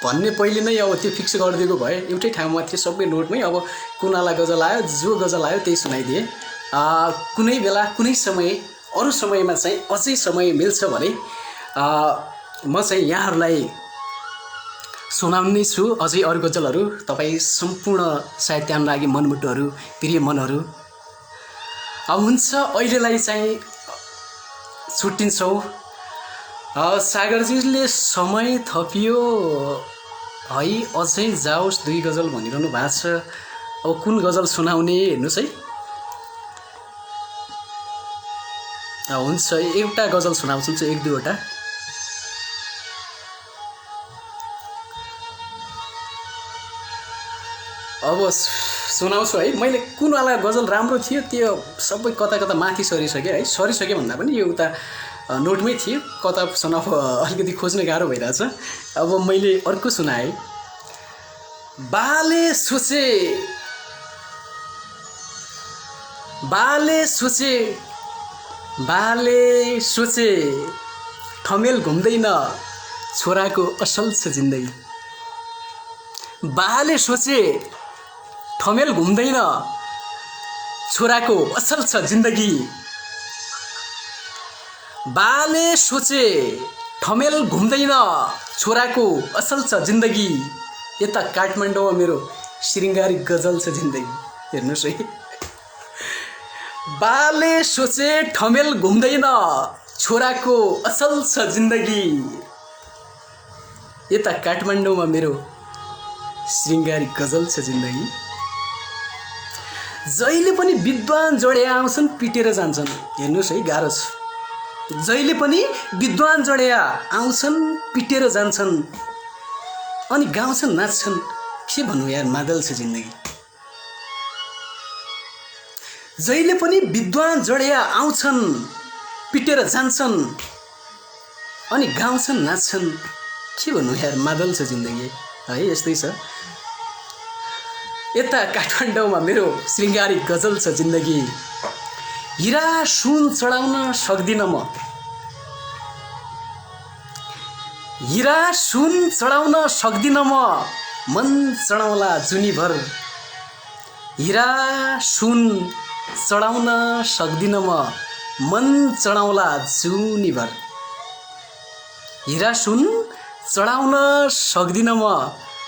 भन्ने पहिले नै अब त्यो फिक्स गरिदिएको भए एउटै ठाउँमा थियो सबै नोटमै, अब कुनालाई गजल आयो जो गजल आयो त्यही सुनाइदिएँ। कुनै बेला कुनै समय अरू समयमा चाहिँ अझै समय मिल्छ भने म चाहिँ यहाँहरूलाई सुनाउने छु अझै अरू गजलहरू, तपाईँ सम्पूर्ण साहित्य अनुरागी मनमुटुहरू, प्रिय मनहरू। अब हुन्छ अहिलेलाई चाहिँ छुट्टिन्छौँ। सागरजीले समय थपियो है, अझै जाओस् 2 गजल भनिरहनु भएको छ। अब कुन गजल सुनाउने हेर्नुहोस् है। हुन्छ एउटा गजल सुनाउँछु, 1-2वटा। अब सुनाउँछु है। मैले कुनवाला गजल राम्रो थियो त्यो सबै कता कता माथि सरिसकेँ है, सरिसकेँ भन्दा पनि यो उता नोटमै थियो, कता सुनाउ अलिकति खोज्न गाह्रो भइरहेछ। अब मैले अर्को सुनाएँ। बाले सोचे ठमेल घुम्दैन, छोराको असल छ जिन्दगी। बाले सोचे ठमेल घुम्दैन, छोराको असल छ जिन्दगी। बाले सोचे ठमेल घुम्दैन, छोराको असल छ जिन्दगी। यता काठमाडौँमा मेरो श्रृङ्गारिक गजल छ जिन्दगी। हेर्नुहोस् है। बाले सोचे ठमेल घुम्दैन, छोराको असल छ जिन्दगी। यता काठमाडौँमा मेरो श्रृङ्गारिक गजल छ जिन्दगी। जहिले पनि विद्वान जोडे आउँछन् पिटेर जान्छन्। हेर्नुहोस् है, गाह्रो छ। जहिले पनि विद्वान जोडे आउँछन् पिटेर जान्छन्, अनि गाउँछन् नाच्छन्, के भन्नु यार मादल छ जिन्दगी। जहिले पनि विद्वान जोडिया आउँछन् पिटेर जान्छन्, अनि गाउँछन् नाच्छन्, के भन्नु यार मादल छ जिन्दगी है। यस्तै छ। यता काठमाडौँमा मेरो श्रृङ्गारिक गजल छ जिन्दगी। हिरा सुन चढाउन सक्दिनँ म, हिरा सुन चढाउन सक्दिनँ म, मन चढाउला जुनीभर। हिरा सुन चढाउन सक्दिनँ म, मन चढाउला जुनीभर। हिरा सुन चढाउन सक्दिनँ म,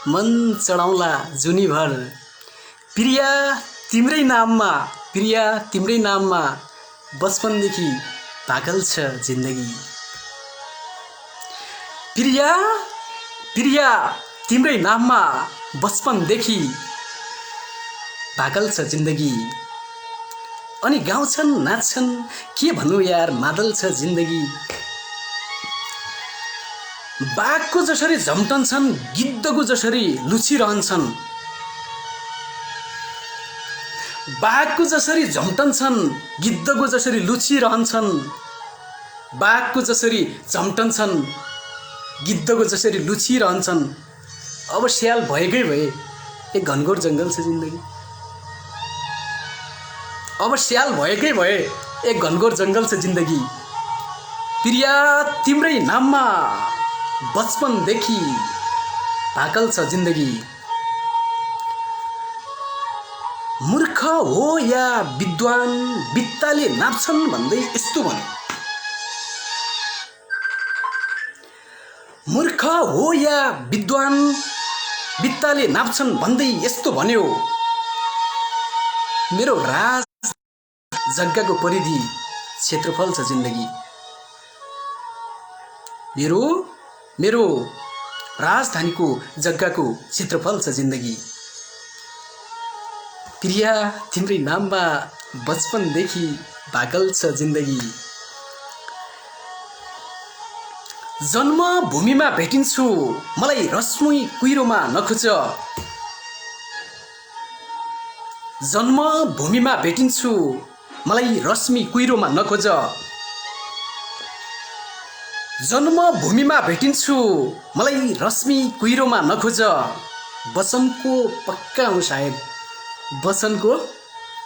मन चढाउला जुनीभर। प्रिया तिम्रै नाममा, प्रिया तिम्रै नाममा, बचपनदेखि पागल छ जिन्दगी। प्रिया प्रिया तिम्रै नाममा, बचपनदेखि पागल छ जिन्दगी। अनि गाउँछन् नाच्छन्, के भन्नु यार मादल छ जिन्दगी। बाघको जसरी झम्टन्छन्, गिद्धको जसरी लुचिरहन्छन्। बाघको जसरी झम्टन्छन्, गिद्धको जसरी लुचिरहन्छन्। बाघको जसरी झम्टन्छन्, गिद्धको जसरी लुचिरहन्छन्। अब स्याल भएकै भए एक घनघोर जङ्गल छ जिन्दगी। अब स्याल भएकै भए एक घनघोर जङ्गल छ जिन्दगी। प्रिया तिम्रै नाममा, बचपनदेखि पागल छ जिन्दगी। मूर्ख हो या विद्वान, बित्ताले नाप्छन् भन्दै यस्तो भन्यो। मूर्ख हो या विद्वान, बित्ताले नाप्छन् भन्दै यस्तो भन्यो। मेरो राज जग्गाको परिधि क्षेत्रफल छ जिन्दगी। मेरो राजधानीको जग्गाको क्षेत्रफल छ जिन्दगी। प्रिया तिम्रै नाममा, बचपनदेखि पागल छ जिन्दगी। जन्मभूमिमा भेटिन्छु, मलाई रश्मि कुहिरोमा नखोज। जन्मभूमिमा भेटिन्छु, मलाई रश्मि कुहिरोमा नखोज। जन्मभूमिमा भेटिन्छु मलाई रश्मि कुहिरोमा नखोज वचनको पक्का हुँ साहेब वचनको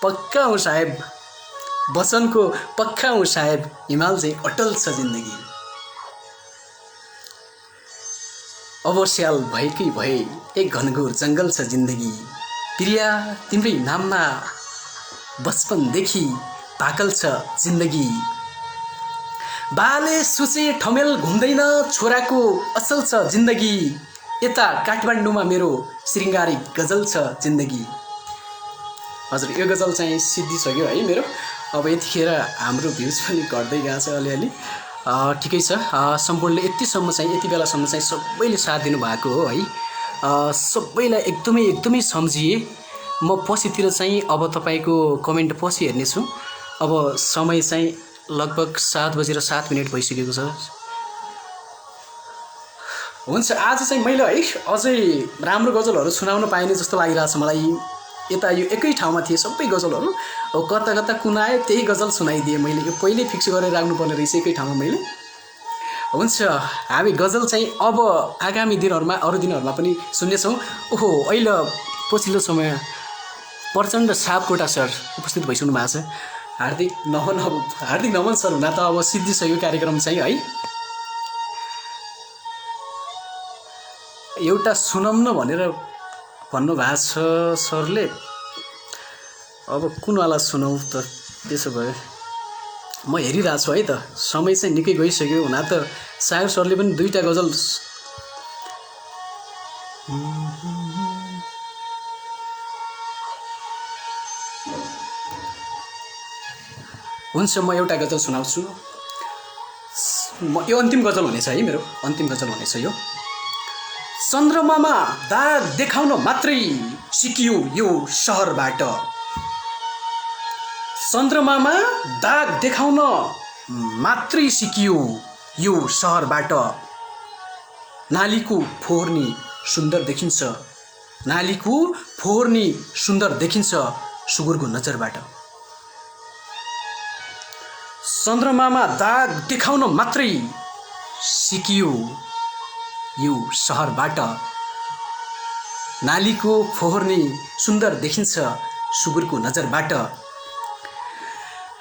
पक्का हुँ साहेब वचनको पक्का हुँ साहेब हिमाल चाहिँ अटल छ जिन्दगी अब स्याल भएकै भए एक घनघोर जङ्गल छ जिन्दगी प्रिया तिम्रै नाममा बचपनदेखि पाकल छ जिन्दगी बाले सुचे ठमेल घुम्दैन छोराको असल छ जिन्दगी यता काठमाडौँमा मेरो श्रृङ्गारिक गजल छ जिन्दगी हजुर यो गजल चाहिँ सिद्धिसक्यो है मेरो अब यतिखेर हाम्रो भ्युज पनि घट्दै गएको छ अलिअलि ठिकै छ सम्पूर्णले यतिसम्म चाहिँ यति बेलासम्म चाहिँ सबैले साथ दिनुभएको हो है सबैलाई एकदमै सम्झिए म पछितिर चाहिँ अब तपाईँको कमेन्ट पछि हेर्नेछु अब समय चाहिँ लगभग 7:07 भइसकेको छ हुन्छ आज चाहिँ मैले है अझै राम्रो गजलहरू सुनाउन पाइने जस्तो लागिरहेछ मलाई यता यो एकै ठाउँमा थिए सबै गजलहरू अब कता कता कुनाए त्यही गजल सुनाइदिएँ मैले यो पहिल्यै फिक्स गरेर राख्नुपर्ने रहेछ एकै ठाउँमा मैले हुन्छ हामी गजल चाहिँ अब आगामी दिनहरूमा अरू दिनहरूमा पनि सुन्नेछौँ ओहो अहिले पछिल्लो समय प्रचण्ड सापकोटा सर उपस्थित भइसक्नु भएको छ हार्दिक नमन सर हुन त अब सिद्धिसक्यो कार्यक्रम चाहिँ है एउटा सुनाउन भनेर भन्नुभएको छ सरले अब कुनवाला सुनाउँ त त्यसो भए म हेरिरहेको छु है त समय चाहिँ निकै गइसक्यो हुन त सागर सरले पनि 2टा गजल हुन्छ म एउटा गजल सुनाउँछु म यो अन्तिम गजल हुनेछ है मेरो अन्तिम गजल हुनेछ यो चन्द्रमामा दाग देखाउन मात्रै सिकियो यो सहरबाट चन्द्रमामा दाग देखाउन मात्रै सिकियो यो सहरबाट नालीको फोहोर्नी सुन्दर देखिन्छ नालीको फोहोर्नी सुन्दर देखिन्छ सुगुरको नजरबाट चन्द्रमामा दाग देखाउन मात्रै सिकियो यो सहरबाट नालीको फोहोर्नी सुन्दर देखिन्छ सुगुरको नजरबाट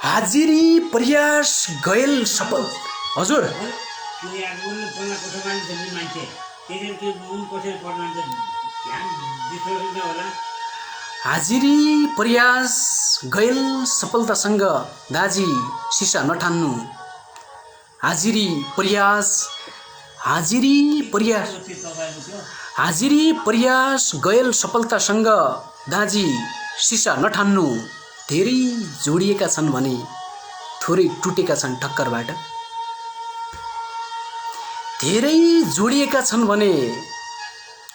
हाजिरी प्रयास गयल सफल हजुर हाजिरी प्रयास गयल सफलतासँग दाजी सिसा नठान्नु हाजिरी प्रयास गयल सफलतासँग दाजी सिसा नठान्नु धेरै जोडिएका छन् भने थोरै टुटेका छन् ठक्करबाट धेरै जोडिएका छन् भने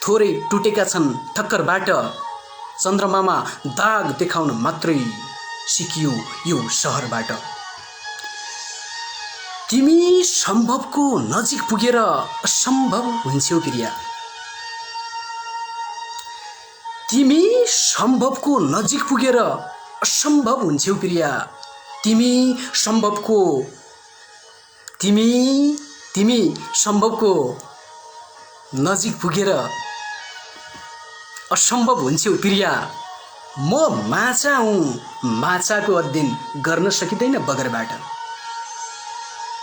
थोरै टुटेका छन् ठक्करबाट चन्द्रमामा दाग देखाउन मात्रै सिकियो यो सहरबाट तिमी सम्भवको नजिक पुगेर असम्भव हुन्छौ प्रिया तिमी सम्भवको नजिक पुगेर असम्भव हुन्छौ प्रिया तिमी सम्भवको नजिक पुगेर असम्भव हुन्छौ प्रिया म माछा हुँ माछाको अध्ययन गर्न सकिँदैन बगरबाट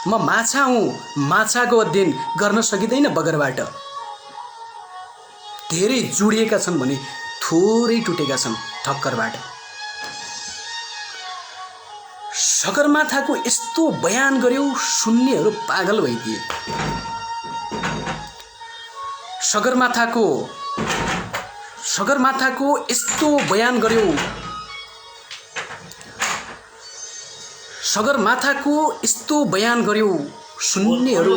म माछा हुँ माछाको अध्ययन गर्न सकिँदैन बगरबाट धेरै जोडिएका छन् भने थोरै टुटेका छन् ठक्करबाट सगरमाथाको यस्तो बयान गर्यौ सुन्नेहरू पागल भइदिए सगरमाथाको यस्तो बयान गर्यौ सगरमाथाको यस्तो बयान गर्यौ सुन्नेहरू